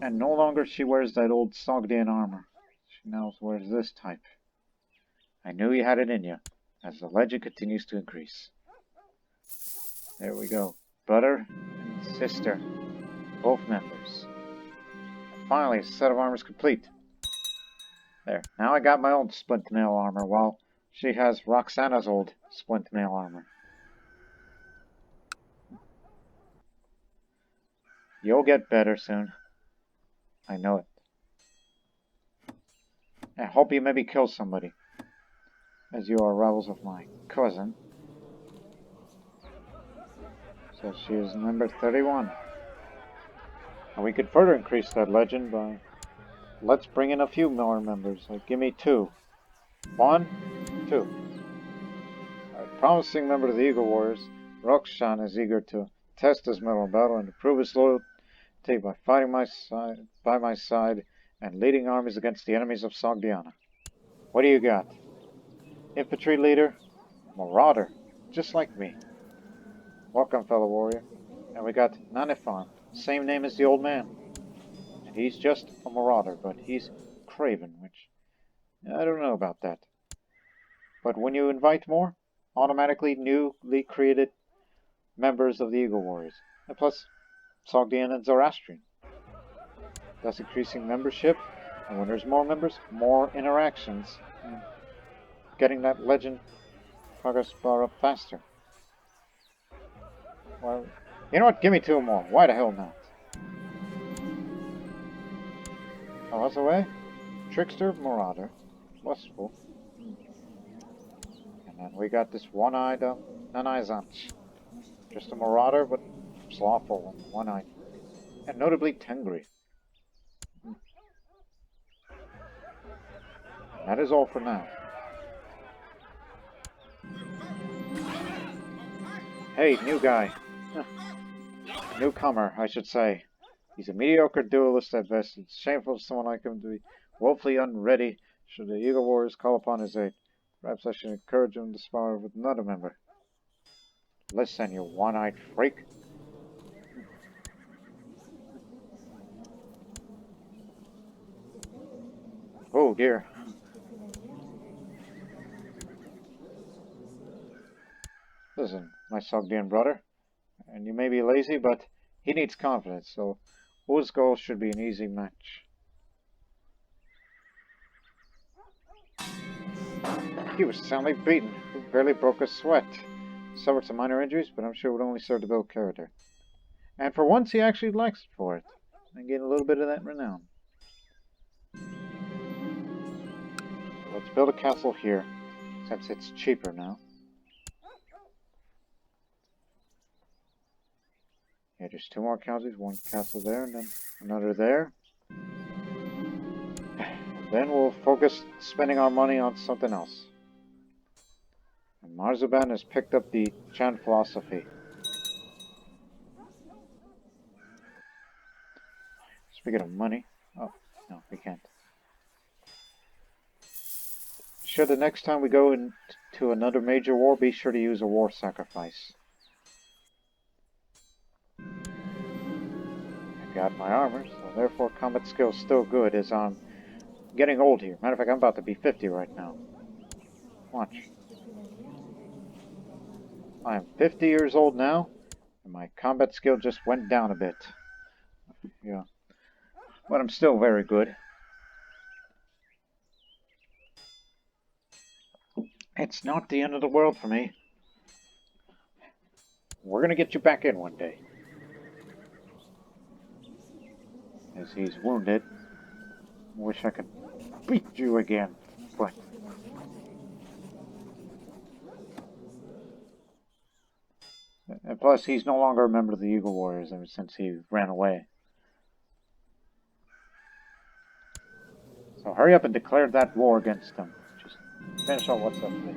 And no longer she wears that old Sogdian armor. She now wears this type. I knew you had it in you, as the legend continues to increase. There we go. Brother and sister, both members. And finally, a set of armors complete. There. Now I got my old splint mail armor, while she has Roxana's old splint mail armor. You'll get better soon. I know it. I hope you maybe kill somebody, as you are rivals of my cousin. So she is number 31. And we could further increase that legend by... Let's bring in a few more members. Like, give me 2. 1, 2. A promising member of the Eagle Warriors, Roxan is eager to test his mettle in battle and to prove his loyalty by fighting by my side and leading armies against the enemies of Sogdiana. What do you got? Infantry leader? Marauder, just like me. Welcome, fellow warrior. And we got Nanifan, same name as the old man. And he's just a marauder, but he's craven, which I don't know about that. But when you invite more, automatically newly created members of the Eagle Warriors. And plus, Sogdian and Zoroastrian. Thus increasing membership, and when there's more members, more interactions, and getting that legend progress bar up faster. Well, you know what? Give me 2 more. Why the hell not? Oh, what's away? Trickster, Marauder, Lustful. And then we got this one-eyed Nanizanch. Just a Marauder, but slothful and one-eyed. And notably Tengri. That is all for now. Hey, new guy. Newcomer, I should say. He's a mediocre duelist at best. It's shameful for someone like him to be woefully unready should the Eagle Warriors call upon his aid. Perhaps I should encourage him to spar with another member. Listen, you one-eyed freak. Oh dear. Listen, my Sogdian brother, and you may be lazy, but he needs confidence, so Uzgol should be an easy match. He was soundly beaten, barely broke a sweat. Suffered some minor injuries, but I'm sure it would only serve to build character. And for once, he actually likes it for it, and gain a little bit of that renown. Let's build a castle here, since it's cheaper now. Yeah, there's 2 more counties, 1 castle there, and then another there. And then we'll focus spending our money on something else. And Marzuban has picked up the Chan philosophy. Speaking of money, oh, no, we can't. Should the next time we go into another major war, be sure to use a war sacrifice. I got my armor, so therefore combat skill's still good as I'm getting old here. Matter of fact, I'm about to be 50 right now. Watch. I am 50 years old now, and my combat skill just went down a bit. Yeah. But I'm still very good. It's not the end of the world for me. We're gonna get you back in one day. As he's wounded. Wish I could beat you again, but... And plus, he's no longer a member of the Eagle Warriors ever since he ran away. hurry up and declare that war against them. Just finish off what's up with it.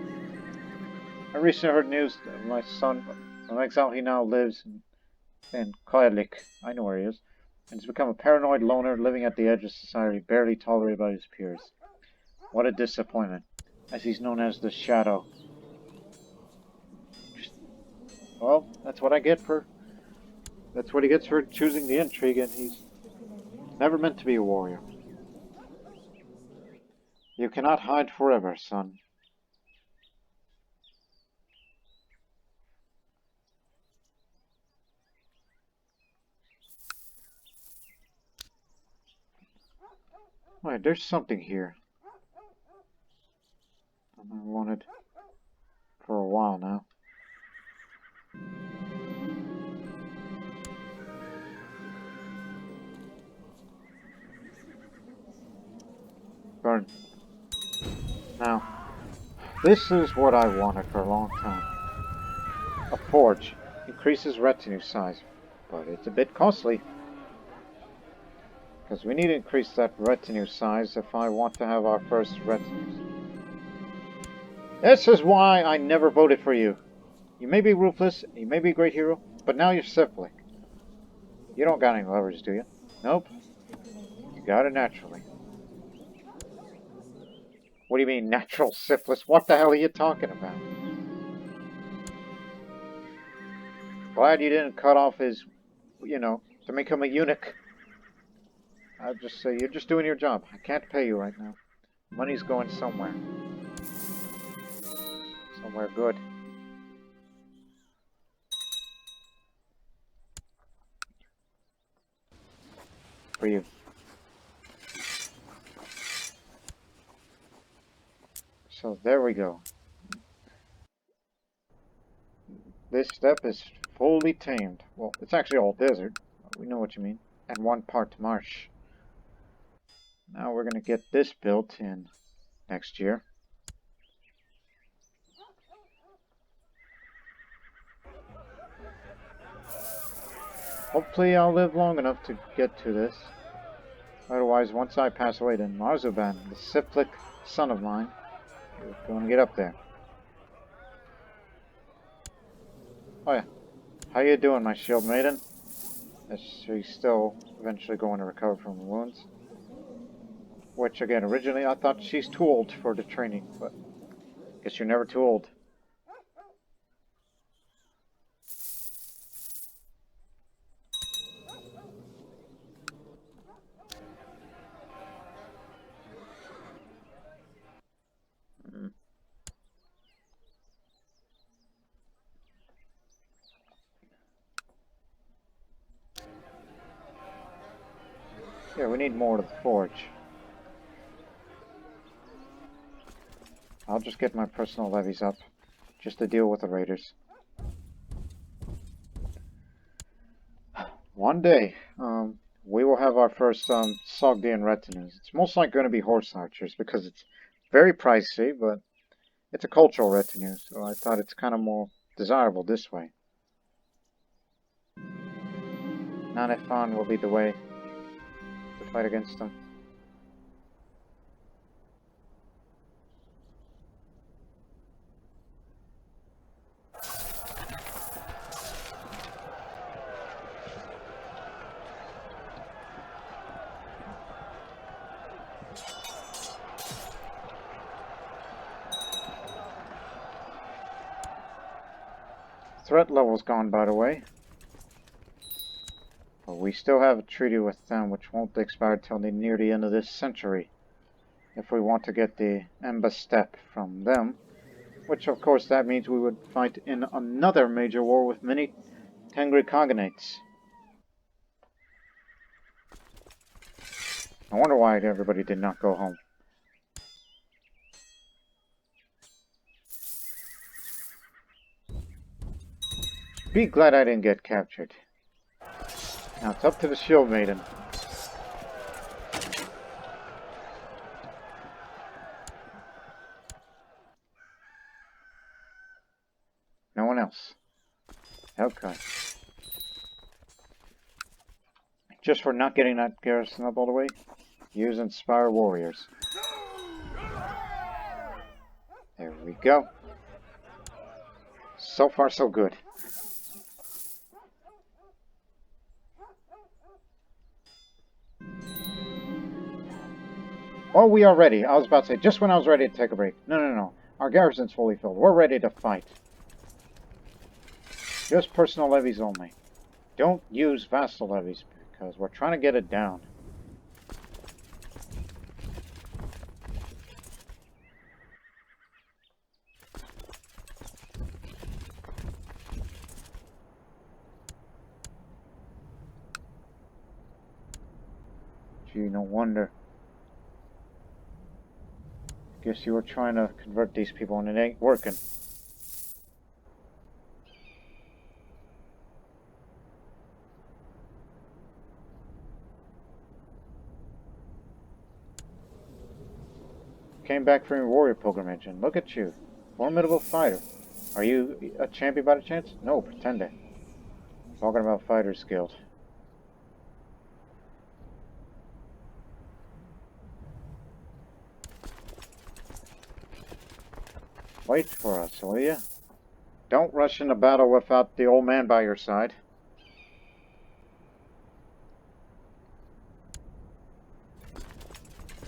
I recently heard news of my son, an exile. He now lives in Koyalik. I know where he is. And has become a paranoid loner living at the edge of society, barely tolerated by his peers. What a disappointment, as he's known as the Shadow. Well, that's what he gets for choosing the intrigue, and he's never meant to be a warrior. You cannot hide forever, son. Wait, there's something here. I wanted for a while now. Burn. Now, this is what I wanted for a long time. A forge increases retinue size, but it's a bit costly. Because we need to increase that retinue size if I want to have our first retinues. This is why I never voted for you. You may be ruthless, you may be a great hero, but now you're syphilic. You don't got any leverage, do you? Nope. You got it naturally. What do you mean, natural syphilis? What the hell are you talking about? Glad you didn't cut off his, to make him a eunuch. I'll just say, you're just doing your job. I can't pay you right now. Money's going somewhere. Somewhere good. For you. So there we go. This step is fully tamed. Well, it's actually all desert. We know what you mean. And one part marsh. Now we're going to get this built in next year. Hopefully I'll live long enough to get to this. Otherwise, once I pass away, then Marzuban, the syphilic son of mine, is going to get up there. Oh yeah. How you doing, my shield maiden? Is she still eventually going to recover from her wounds? Which, again, originally I thought she's too old for the training, but I guess you're never too old. Yeah, we need more to the forge. I'll just get my personal levies up, just to deal with the raiders. One day, we will have our first Sogdian retinues. It's most likely going to be horse archers, because it's very pricey, but it's a cultural retinue, so I thought it's kind of more desirable this way. Nanefan will be the way to fight against them. Threat level's gone, by the way. But we still have a treaty with them, which won't expire till near the end of this century. If we want to get the Vishtasb from them. Which, of course, that means we would fight in another major war with many Tengri Cognates. I wonder why everybody did not go home. Be glad I didn't get captured. Now it's up to the shield maiden. No one else. Okay. Just for not getting that garrison up all the way. Use Inspire Warriors. There we go. So far, so good. Oh, we are ready. I was about to say, just when I was ready to take a break. No. Our garrison's fully filled. We're ready to fight. Just personal levies only. Don't use vassal levies, because we're trying to get it down. Gee, no wonder. Guess you were trying to convert these people and it ain't working. Came back from your warrior pilgrimage and look at you. Formidable fighter. Are you a champion by the chance? No, pretend it. Talking about Fighters Guild. Wait for us, will ya? Don't rush into battle without the old man by your side.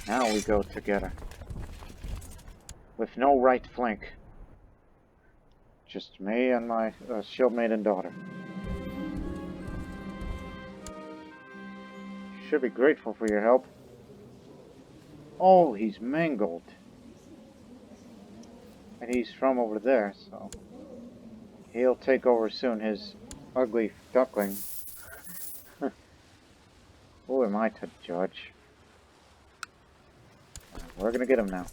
Now we go together. With no right flank. Just me and my shield maiden daughter. Should be grateful for your help. Oh, he's mangled. And he's from over there, so he'll take over soon, his ugly duckling. Who am I to judge? We're gonna get him now.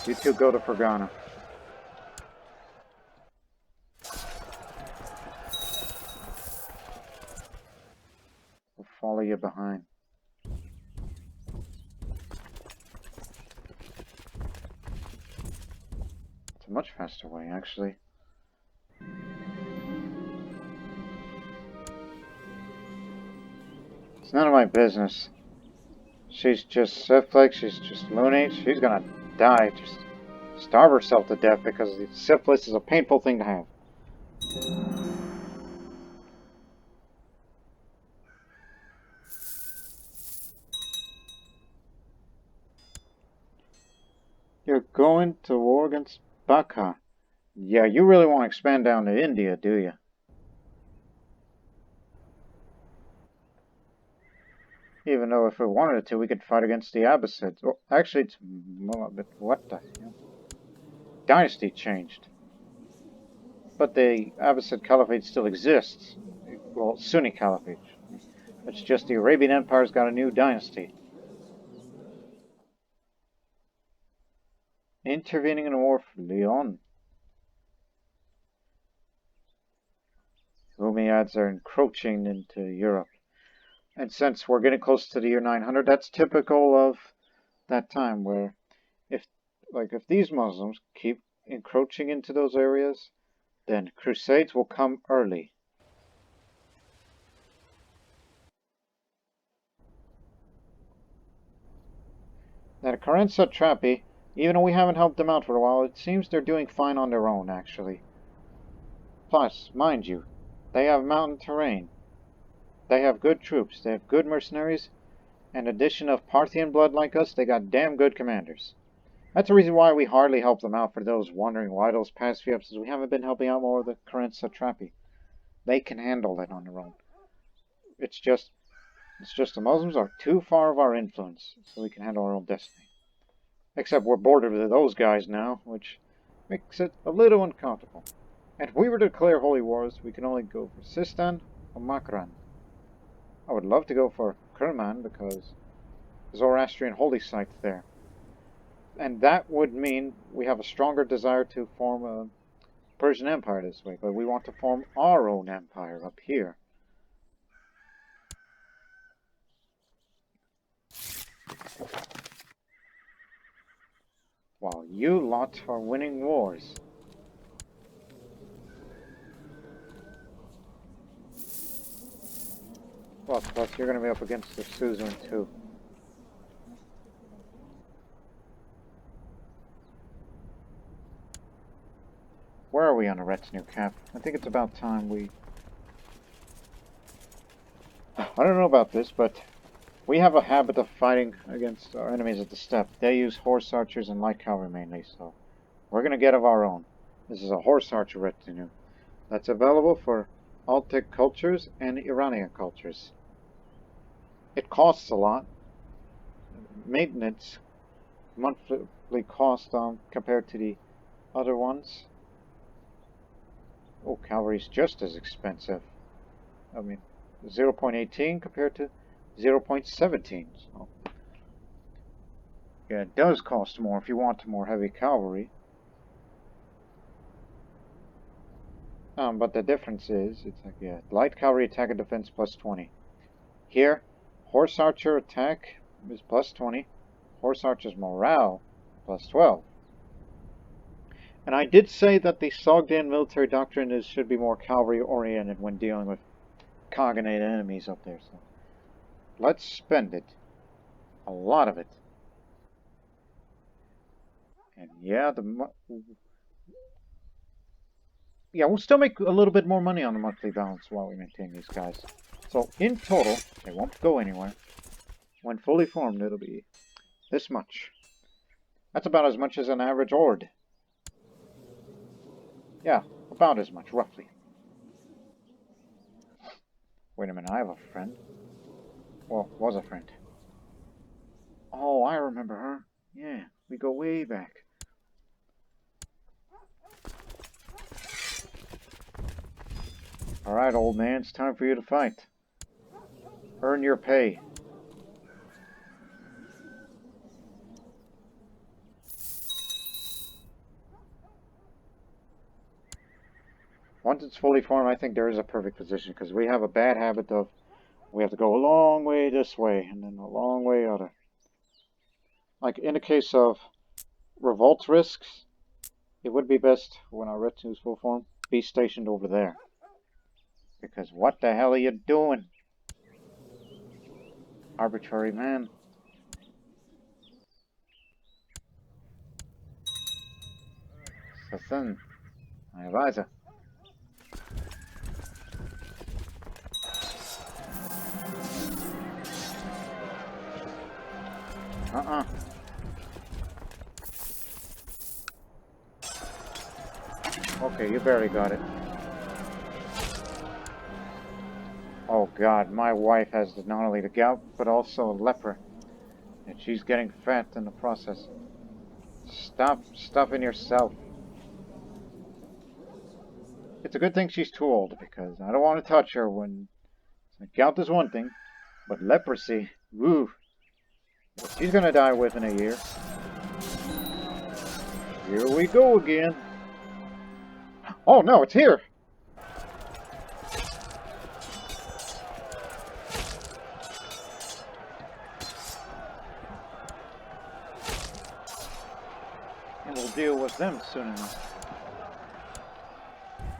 You two go to Fergana. We'll follow you behind. It's a much faster way, actually. It's none of my business. She's just syphilitic, she's just loony, she's gonna die, just starve herself to death because syphilis is a painful thing to have. You're going to war against Baka. Yeah, you really want to expand down to India, do you? Even though if we wanted to, we could fight against the Abbasids. Well, actually, it's what the hell? Dynasty changed. But the Abbasid Caliphate still exists. Well, Sunni Caliphate. It's just the Arabian Empire's got a new dynasty. Intervening in a war for Leon. Umayyads are encroaching into Europe. And since we're getting close to the year 900, that's typical of that time where if these Muslims keep encroaching into those areas, then crusades will come early. Now the current satrapi, even though we haven't helped them out for a while, it seems they're doing fine on their own, actually. Plus, mind you, they have mountain terrain. They have good troops, they have good mercenaries, and in addition of Parthian blood like us, they got damn good commanders. That's the reason why we hardly help them out, for those wondering why those past few episodes we haven't been helping out more of the current satrapi. They can handle it on their own. It's just the Muslims are too far of our influence, so we can handle our own destiny. Except we're bordered with those guys now, which makes it a little uncomfortable. And if we were to declare holy wars, we can only go for Sistan or Makran. I would love to go for Kerman because Zoroastrian holy site there. And that would mean we have a stronger desire to form a Persian Empire this way, but we want to form our own empire up here. While you lot are winning wars. Well, plus you're going to be up against the Suzerain too. Where are we on a retinue cap? I think it's about time we... I don't know about this, but we have a habit of fighting against our enemies at the steppe. They use horse archers and light cavalry mainly, so we're going to get of our own. This is a horse archer retinue that's available for Altic cultures and Iranian cultures. It costs a lot. Maintenance, monthly cost compared to the other ones. Oh, cavalry's just as expensive. I mean, 0.18 compared to 0.17. So, yeah, it does cost more if you want more heavy cavalry. But the difference is, it's like, yeah, light cavalry attack and defense plus 20. Here, horse archer attack is plus 20. Horse archer's morale plus 12. And I did say that the Sogdian military doctrine should be more cavalry oriented when dealing with cognate enemies up there. So let's spend it. A lot of it. And yeah, we'll still make a little bit more money on the monthly balance while we maintain these guys. So in total, they won't go anywhere. When fully formed, it'll be this much. That's about as much as an average horde. Yeah, about as much, roughly. Wait a minute, I have a friend. Well, was a friend. Oh, I remember her. Yeah, we go way back. Alright, old man, it's time for you to fight. Earn your pay. Once it's fully formed, I think there is a perfect position, because we have a bad habit of we have to go a long way this way, and then a long way other. Like, in the case of revolt risks, it would be best, when our retinue is full form, be stationed over there. Because what the hell are you doing? Arbitrary man. Sassen, my advisor. Okay, you barely got it. Oh god, my wife has not only the gout, but also a leper. And she's getting fat in the process. Stop stuffing yourself. It's a good thing she's too old, because I don't want to touch her when... Gout is one thing, but leprosy, woo. She's gonna die within a year. Here we go again. Oh no, it's here! And we'll deal with them soon enough.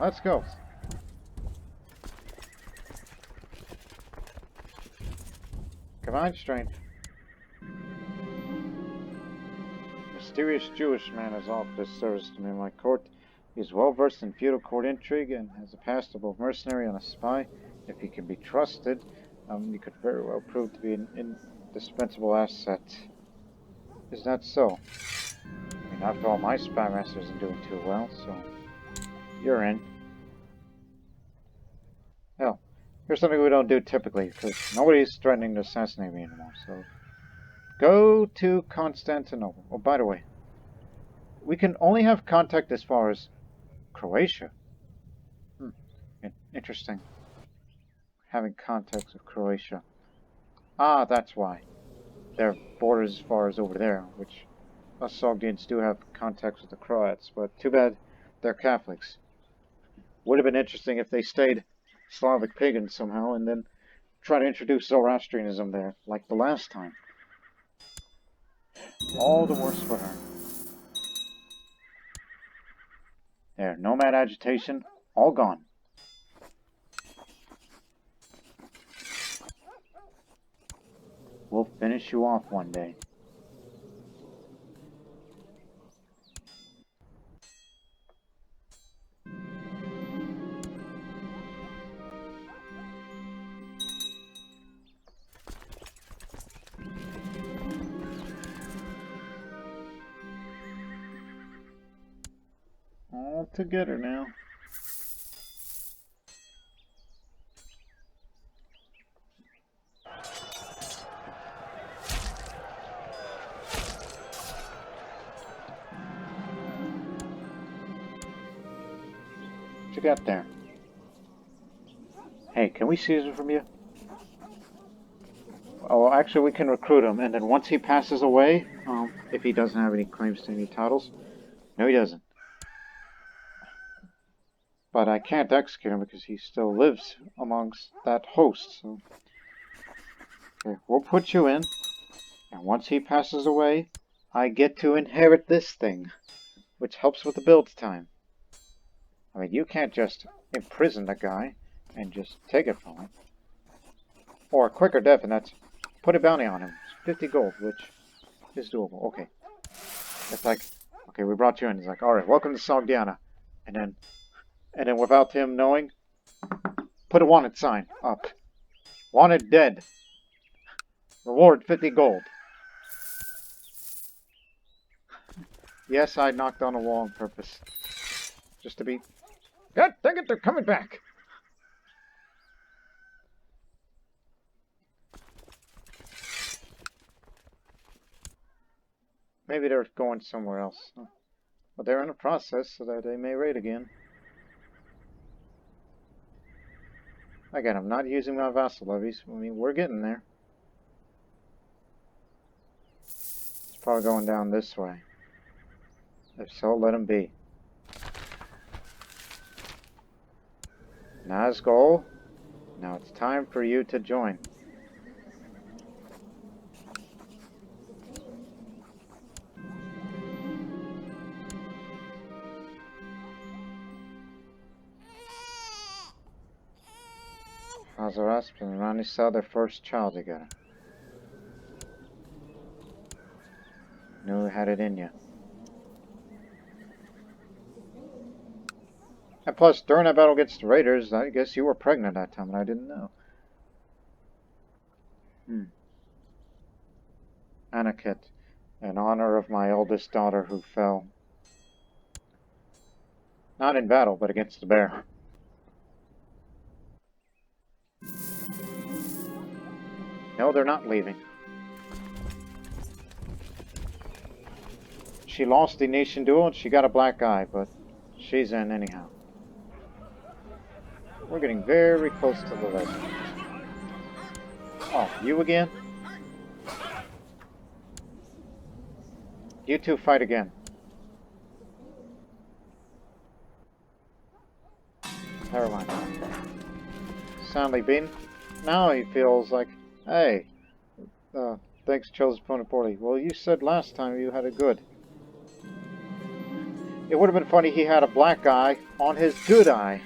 Let's go. Combined strength. Mysterious Jewish man has offered his service to me in my court. He is well versed in feudal court intrigue and has a past of both mercenary and a spy. If he can be trusted, he could very well prove to be an indispensable asset. Is that so? I mean, after all, my spy master isn't doing too well, so you're in. Hell, here's something we don't do typically, because nobody's threatening to assassinate me anymore, so... Go to Constantinople. Oh, by the way, we can only have contact as far as Croatia. Interesting. Having contacts with Croatia. Ah, that's why. Their borders as far as over there, which us Sogdians do have contacts with the Croats, but too bad they're Catholics. Would have been interesting if they stayed Slavic pagans somehow and then try to introduce Zoroastrianism there, like the last time. All the worse for her. There, nomad agitation, all gone. We'll finish you off one day. All together now. What you got there? Hey, can we seize him from you? Oh, actually, we can recruit him, and then once he passes away, if he doesn't have any claims to any titles. No, he doesn't. But I can't execute him because he still lives amongst that host, so... Okay, we'll put you in, and once he passes away, I get to inherit this thing, which helps with the build time. I mean, you can't just imprison the guy and just take it from him. Or a quicker death, and that's put a bounty on him. 50 gold, which is doable. Okay. It's like, okay, we brought you in. He's like, alright, welcome to Sogdiana. And then without him knowing, put a wanted sign up. Wanted dead. Reward 50 gold. Yes, I knocked on a wall on purpose. Just to be... God dang it, they're coming back! Maybe they're going somewhere else. But they're in a process so that they may raid again. Again, I'm not using my vassal levies. I mean, we're getting there. It's probably going down this way. If so, let him be. Nazgul, now it's time for you to join. Azarasp and Rani saw their first child together. Knew you had it in you. And plus, during that battle against the Raiders, I guess you were pregnant that time and I didn't know. Anaket, in honor of my oldest daughter who fell. Not in battle, but against the bear. No, they're not leaving. She lost the nation duel and she got a black eye, but she's in anyhow. We're getting very close to the legend. Oh, you again? You two fight again. Never mind. Soundly beaten. Now he feels like, hey, thanks, chose opponent poorly. Well, you said last time you had a good. It would have been funny he had a black eye on his good eye.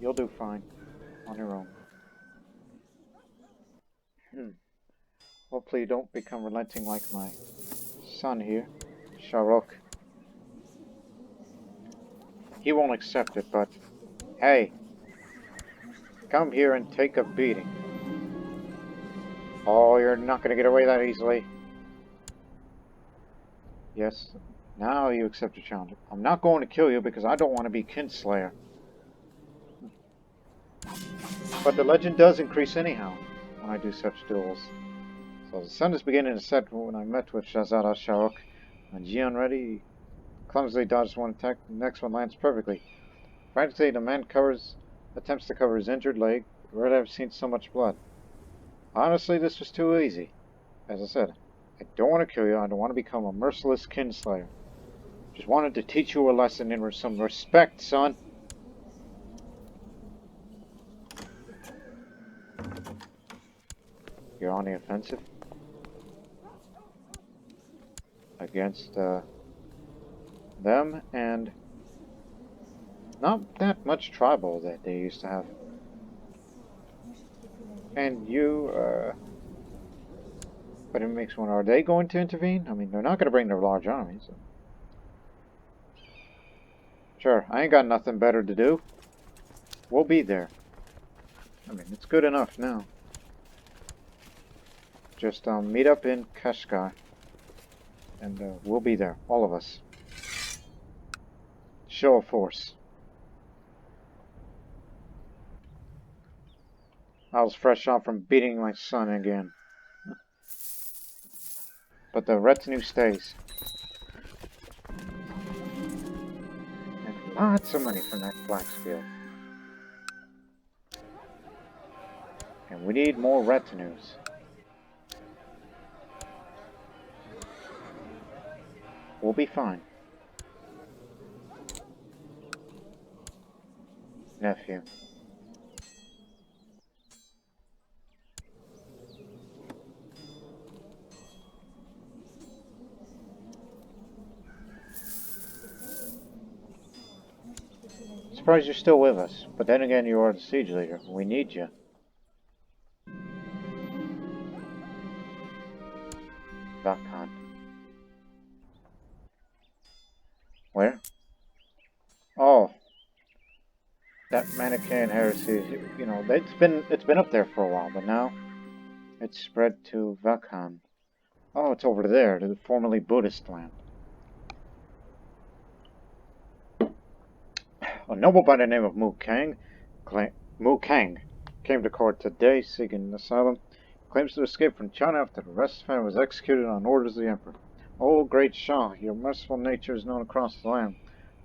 You'll do fine on your own. Hopefully you don't become relenting like my son here, Shah. He won't accept it, but hey, come here and take a beating. Oh, you're not going to get away that easily. Yes, now you accept your challenge. I'm not going to kill you because I don't want to be Kinslayer. But the legend does increase anyhow when I do such duels. So the sun is beginning to set when I met with Shahzada Sharok. When Jian ready, clumsily dodges one attack, the next one lands perfectly. Frantically, the man attempts to cover his injured leg. Rarely have seen so much blood. Honestly, this was too easy. As I said, I don't want to kill you. I don't want to become a merciless kinslayer. Just wanted to teach you a lesson in some respect, son. You're on the offensive? Against them and Not that much tribal that they used to have. And you, but it makes one, are they going to intervene? I mean, they're not going to bring their large armies. So. Sure, I ain't got nothing better to do. We'll be there. I mean, it's good enough now. Just meet up in Kashgar, and we'll be there, all of us. Show of force. I was fresh off from beating my son again. But the retinue stays. And lots of money from that flax field. And we need more retinues. We'll be fine. Nephew. Surprised you're still with us, but then again you are the siege leader. We need you. Vakhan. Where? Oh. That Manichaean heresy, you know, it's been up there for a while, but now it's spread to Vakhan. Oh, it's over there, to the formerly Buddhist land. A noble by the name of Mu Kang came to court today seeking asylum. Claims to escape from China after the rest of the family was executed on orders of the Emperor. Oh, great Shah, your merciful nature is known across the land.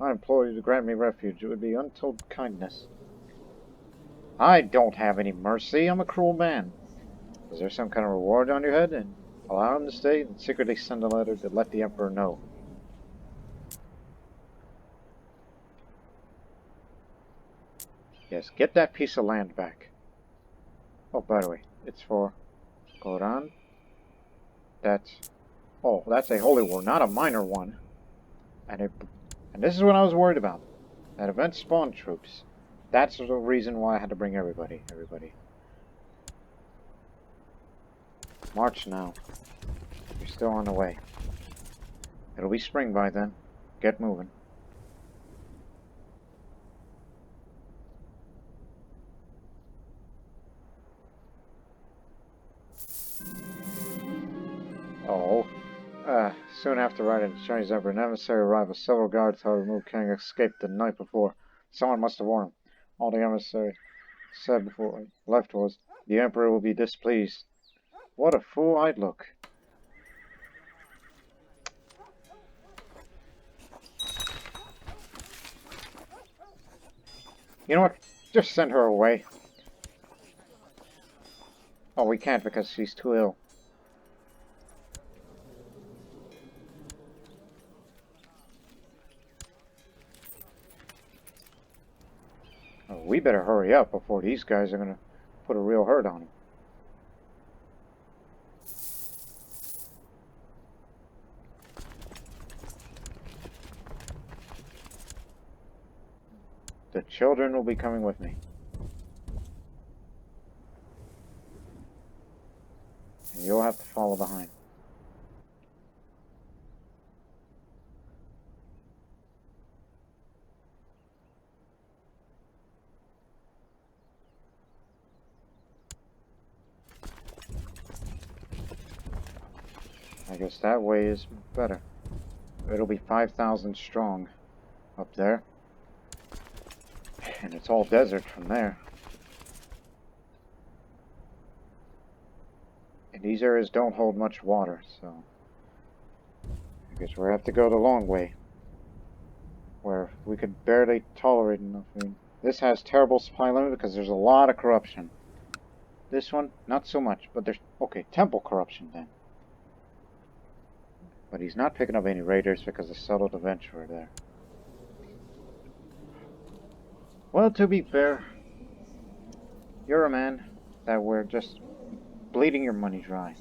I implore you to grant me refuge. It would be untold kindness. I don't have any mercy. I'm a cruel man. Is there some kind of reward on your head? And allow him to stay and secretly send a letter to let the Emperor know. Yes, get that piece of land back. Oh, by the way, it's for Goran. That's a holy war, not a minor one. And this is what I was worried about. That event spawned troops. That's the reason why I had to bring everybody. March now. You're still on the way. It'll be spring by then. Get moving. Oh. Soon after riding the Chinese Emperor, an emissary arrived with several guards, however, Mu Kang escaped the night before. Someone must have warned him. All the emissary said before he left was, the Emperor will be displeased. What a fool I'd look. You know what? Just send her away. Oh, we can't because she's too ill. Oh, we better hurry up before these guys are going to put a real hurt on him. The children will be coming with me. And you'll have to follow behind. I guess that way is better. It'll be 5,000 strong up there. And it's all desert from there. And these areas don't hold much water, so I guess we'll have to go the long way. Where we could barely tolerate enough. I mean, this has terrible supply limit because there's a lot of corruption. This one, not so much, but there's... Okay, temple corruption then. But he's not picking up any raiders because there's settled adventurer there. Well, to be fair, you're a man that we're just bleeding your money dry.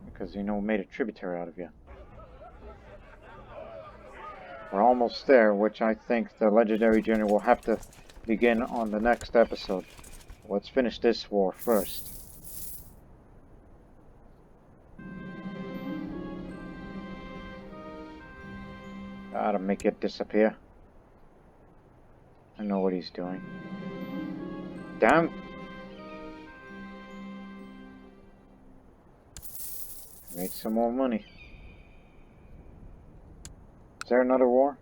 Because, you know, made a tributary out of you. We're almost there, which I think the legendary journey will have to begin on the next episode. Let's finish this war first. Gotta make it disappear. I know what he's doing. Damn! Made some more money. Is there another war?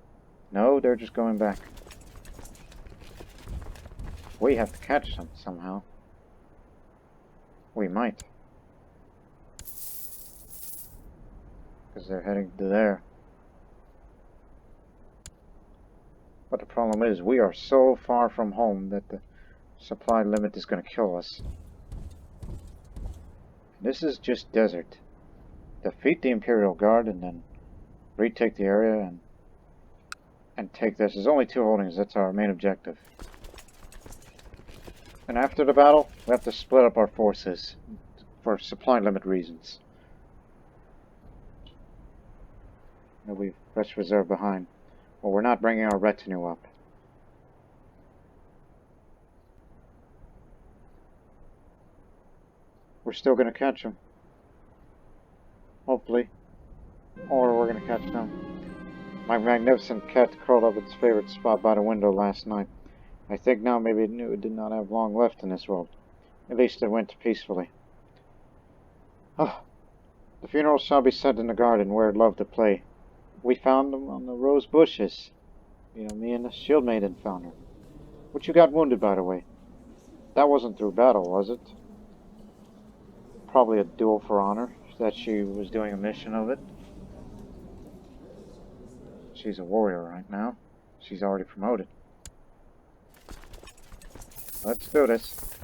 No, they're just going back. We have to catch them somehow. We might. Because they're heading to there. But the problem is, we are so far from home that the supply limit is going to kill us. This is just desert. Defeat the Imperial Guard and then retake the area and take this. There's only 2 holdings, that's our main objective. And after the battle, we have to split up our forces for supply limit reasons. And we've best reserve behind. Well, we're not bringing our retinue up. We're still going to catch them. Hopefully. Or we're going to catch them. My magnificent cat curled up its favorite spot by the window last night. I think now maybe it knew it did not have long left in this world. At least it went peacefully. Oh, the funeral shall be set in the garden where it loved to play. We found them on the rose bushes. You know, me and the shield maiden found her. But you got wounded, by the way. That wasn't through battle, was it? Probably a duel for honor, that she was doing a mission of it. She's a warrior right now. She's already promoted. Let's do this.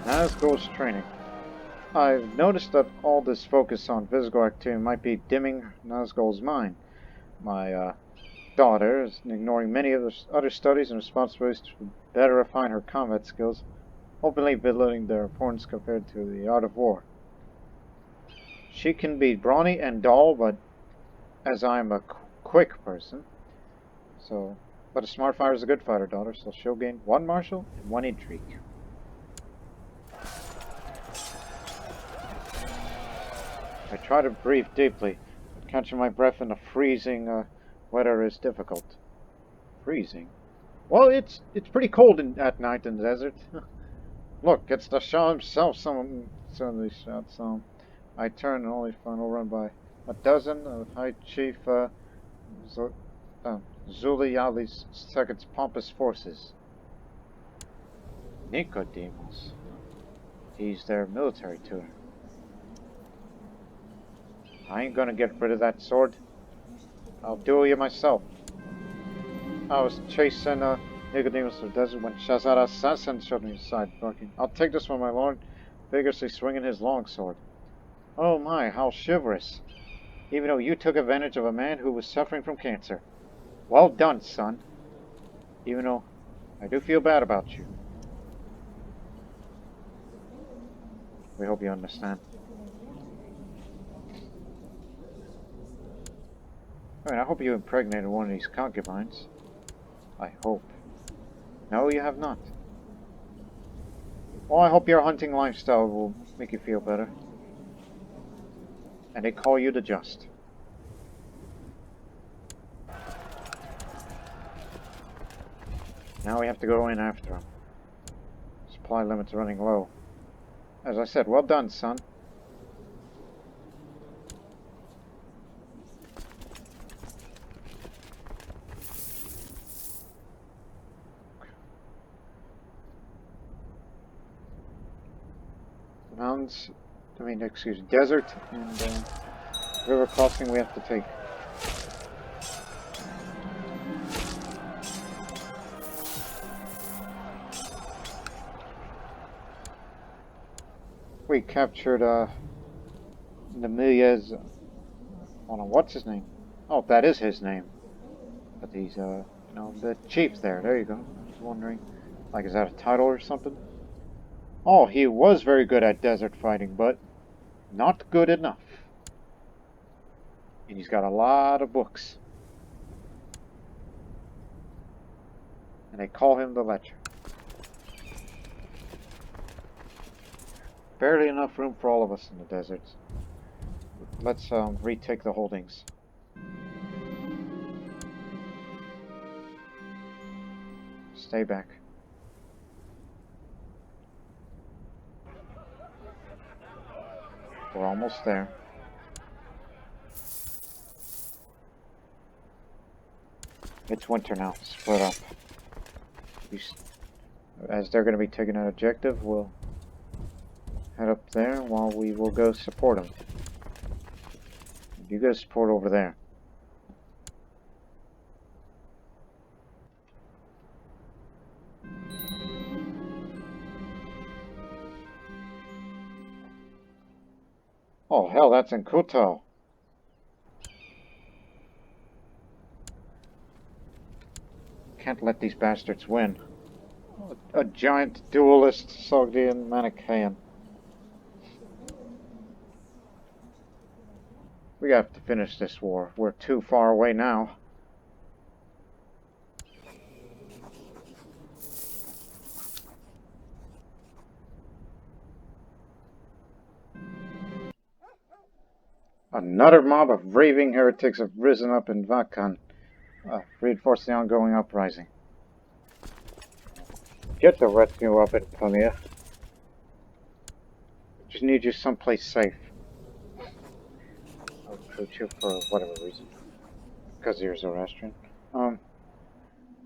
Nazgul's training. I've noticed that all this focus on physical activity might be dimming Nazgul's mind. My daughter is ignoring many of the other studies and responsibilities to better refine her combat skills, openly belittling their importance compared to the art of war. She can be brawny and dull, but as I'm a quick person, but a smart fighter is a good fighter, daughter, so she'll gain 1 martial and 1 intrigue. I try to breathe deeply, but catching my breath in the freezing weather is difficult. Freezing? Well, it's pretty cold at night in the desert. Look, it's the Shah himself, someone suddenly shouts. I turn and only find overrun by a dozen of High Chief Zuli Ali's second's pompous forces. Nicodemus. He's their military tutor. I ain't gonna get rid of that sword. I'll duel you myself. I was chasing Nicodemus through the desert when Shah's assassin showed me his side, barking, "I'll take this one, my lord," vigorously swinging his longsword. Oh my, how chivalrous. Even though you took advantage of a man who was suffering from cancer. Well done, son. Even though I do feel bad about you. We hope you understand. I mean, I hope you impregnated one of these concubines. I hope. No, you have not. Well, I hope your hunting lifestyle will make you feel better. And they call you the Just. Now we have to go in after him. Supply limit's running low. As I said, well done, son. Mountains, desert and river crossing we have to take. We captured Nemilia's, oh no, what's his name? Oh, that is his name. But he's the chief there you go. I was wondering, like, is that a title or something? Oh, he was very good at desert fighting, but not good enough. And he's got a lot of books. And they call him the Lecturer. Barely enough room for all of us in the deserts. Let's retake the holdings. Stay back. We're almost there. It's winter now. Split up. As they're going to be taking an objective, we'll head up there while we will go support them. You go support over there. Oh hell, that's in Kuto. Can't let these bastards win. A giant duelist Sogdian Manichaean. We have to finish this war. We're too far away now. Another mob of raving heretics have risen up in Vakan, reinforce the ongoing uprising. Get the retinue up in Pamir. Just need you someplace safe. I'll recruit you for whatever reason. Because you're Zoroastrian.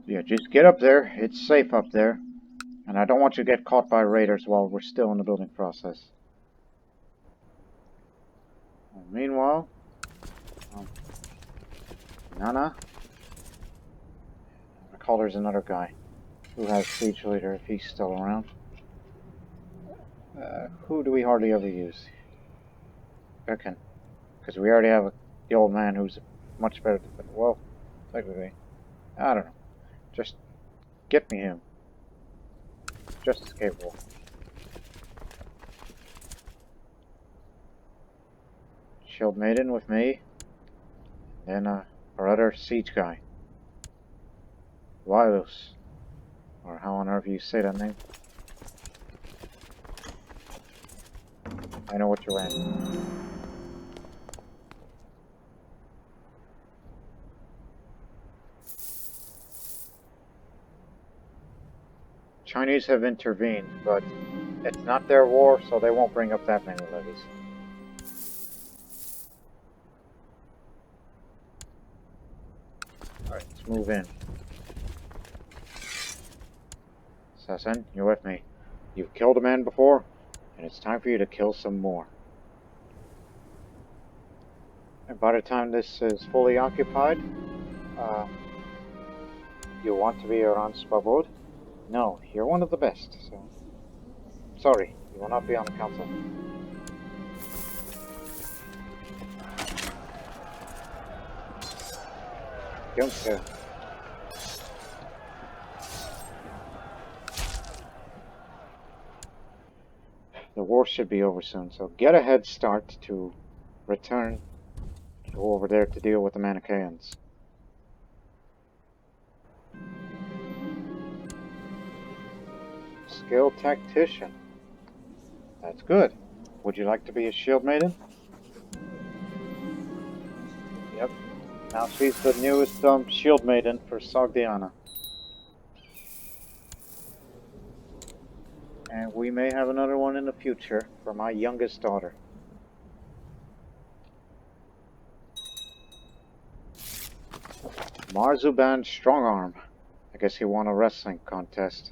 Yeah, just get up there. It's safe up there. And I don't want you to get caught by raiders while we're still in the building process. Meanwhile, Nana. I call there's another guy who has siege leader if he's still around. Who do we hardly ever use? Beacon. Because we already have the old man who's much better than, well, technically, I don't know. Just get me him. Just as capable. Shield Maiden with me. Then our other siege guy. Vilus. Or how on earth you say that name. I know what you're at. Chinese have intervened, but it's not their war, so they won't bring up that many levies. Alright, let's move in. Assassin, you're with me. You've killed a man before, and it's time for you to kill some more. And by the time this is fully occupied, you want to be around Spavod? No, you're one of the best, so... Sorry, you will not be on the council. Junker. The war should be over soon, so get a head start to return to go over there to deal with the Manichaeans. Skilled tactician. That's good. Would you like to be a shield maiden? Yep. Now she's the newest shield maiden for Sogdiana. And we may have another one in the future for my youngest daughter. Marzuban Strongarm. I guess he won a wrestling contest.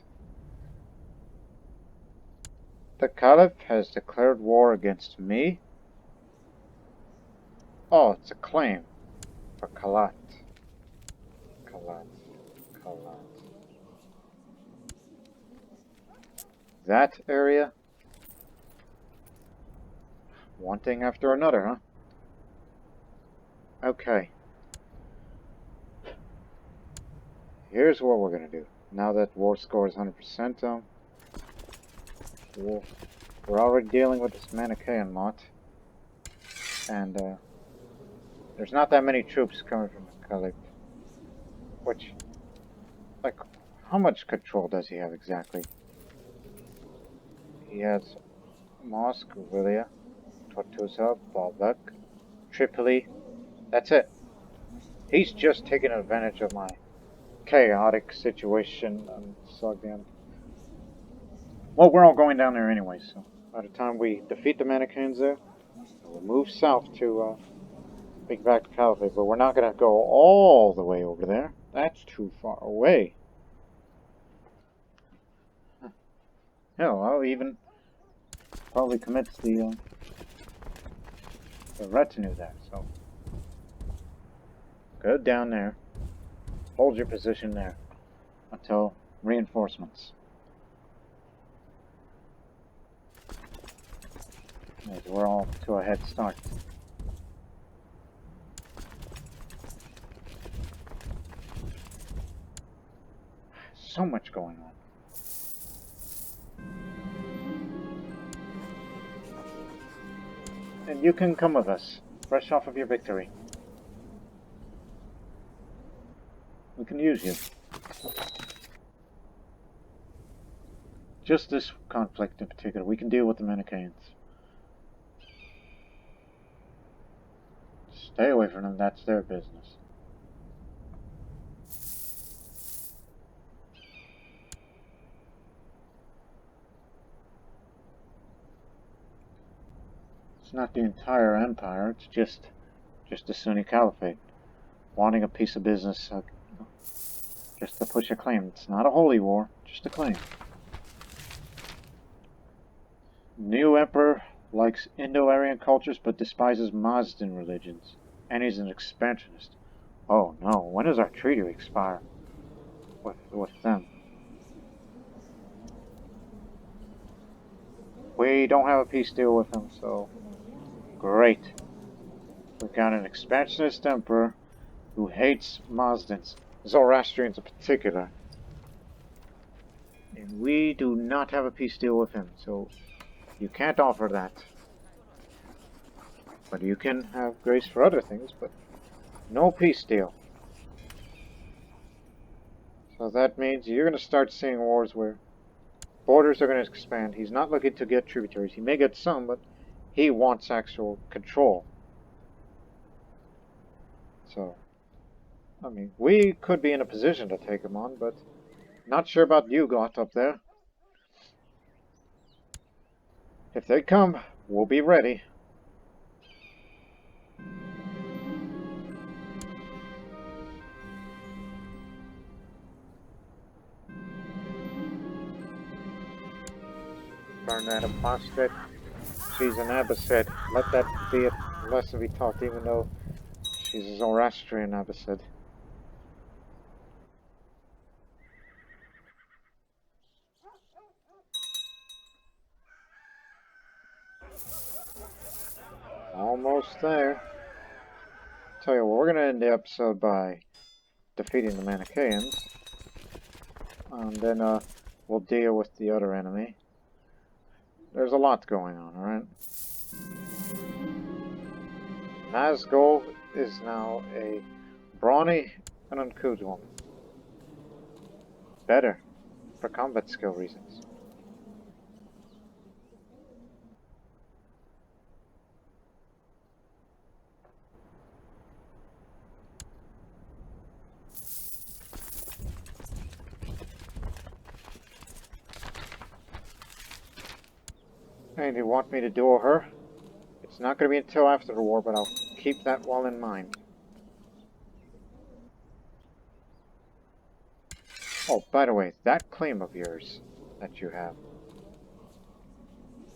The Caliph has declared war against me? Oh, it's a claim for Kalat. Kalat. That area? One thing after another, huh? Okay. Here's what we're gonna do. Now that war score is 100%, we're already dealing with this Manichaean lot. And there's not that many troops coming from the Caliph. Which, like, how much control does he have exactly? He has Mosque, Vilia, Tortosa, Baalbek, Tripoli. That's it. He's just taking advantage of my chaotic situation on Sogdian. Well, we're all going down there anyway, so by the time we defeat the Manichaeans there, we'll move south to bring back the Caliphate. But we're not going to go all the way over there. That's too far away. Hell, I'll even probably commit the retinue there, so go down there, hold your position there until reinforcements. As we're all to a head start. So much going on. And you can come with us, fresh off of your victory. We can use you. Just this conflict in particular, we can deal with the Manichaeans. Stay away from them, that's their business. It's not the entire empire, it's just the Sunni Caliphate. Wanting a piece of business, just to push a claim. It's not a holy war, just a claim. New emperor likes Indo-Aryan cultures but despises Mazdan religions. And he's an expansionist. Oh no, when does our treaty expire with them? We don't have a peace deal with them, so great. We've got an expansionist emperor who hates Mazdans, Zoroastrians in particular. And we do not have a peace deal with him, so you can't offer that. But you can have grace for other things, but no peace deal. So that means you're going to start seeing wars where borders are going to expand. He's not looking to get tributaries. He may get some, but he wants actual control. So, I mean, we could be in a position to take him on, but not sure about you lot up there. If they come, we'll be ready. Burn that apostate. She's an Abbasid. Let that be a lesson we taught, even though she's a Zoroastrian Abbasid. Almost there. Tell you what, we're going to end the episode by defeating the Manichaeans. And then we'll deal with the other enemy. There's a lot going on, alright? Nazgul is now a brawny and uncouth woman. Better, for combat skill reasons. And you want me to duel her? It's not going to be until after the war, but I'll keep that well in mind. Oh, by the way, that claim of yours that you have.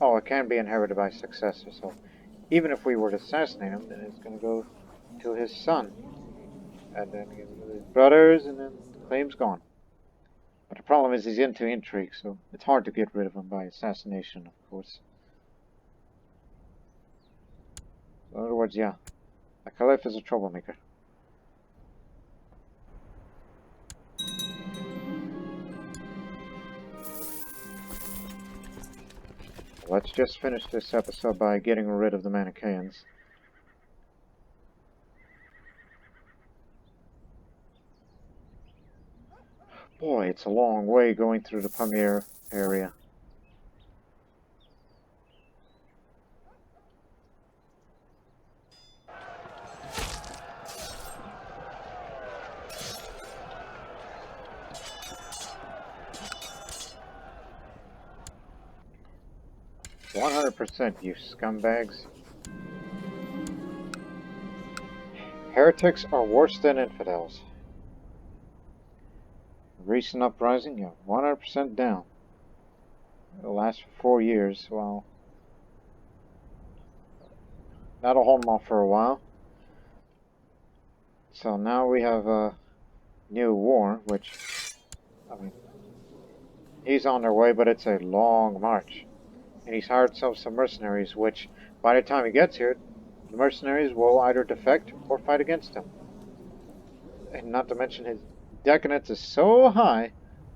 Oh, it can be inherited by successor, so even if we were to assassinate him, then it's going to go to his son. And then his brothers, and then the claim's gone. But the problem is he's into intrigue, so it's hard to get rid of him by assassination, of course. In other words, yeah, the Caliph is a troublemaker. let's just finish this episode by getting rid of the Manichaeans. Boy, it's a long way going through the Pamir area. %, you scumbags. Heretics are worse than infidels. Recent uprising, you're 100% down. It'll last for 4 years. Well, that'll hold them off for a while. So now we have a new war, which, I mean, he's on their way, but it's a long march. And he's hired some mercenaries, which, by the time he gets here, the mercenaries will either defect or fight against him. And not to mention his decadence is so high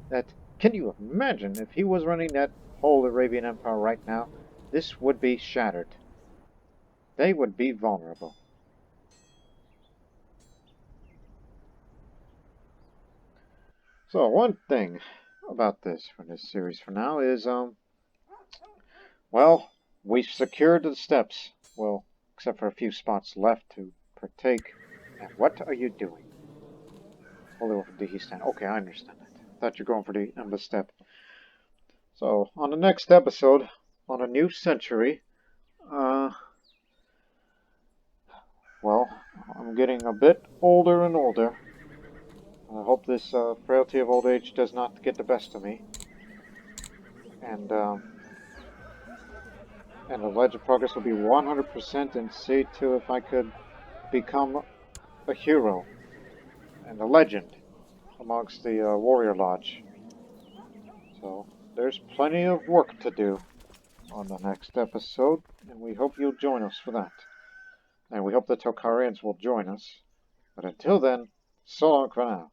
that, can you imagine if he was running that whole Arabian Empire right now? This would be shattered. They would be vulnerable. So one thing about this series for now is, well, we've secured the steps. Well, except for a few spots left to partake. And what are you doing? Holy War for Dihistan. Okay, I understand that. Thought you're going for the Emba step. So, on the next episode, on a new century, well, I'm getting a bit older and older. I hope this frailty of old age does not get the best of me. And the Legend of Progress will be 100% and see to if I could become a hero and a legend amongst the Warrior Lodge. So, there's plenty of work to do on the next episode, and we hope you'll join us for that. And we hope the Tocharians will join us. But until then, so long for now.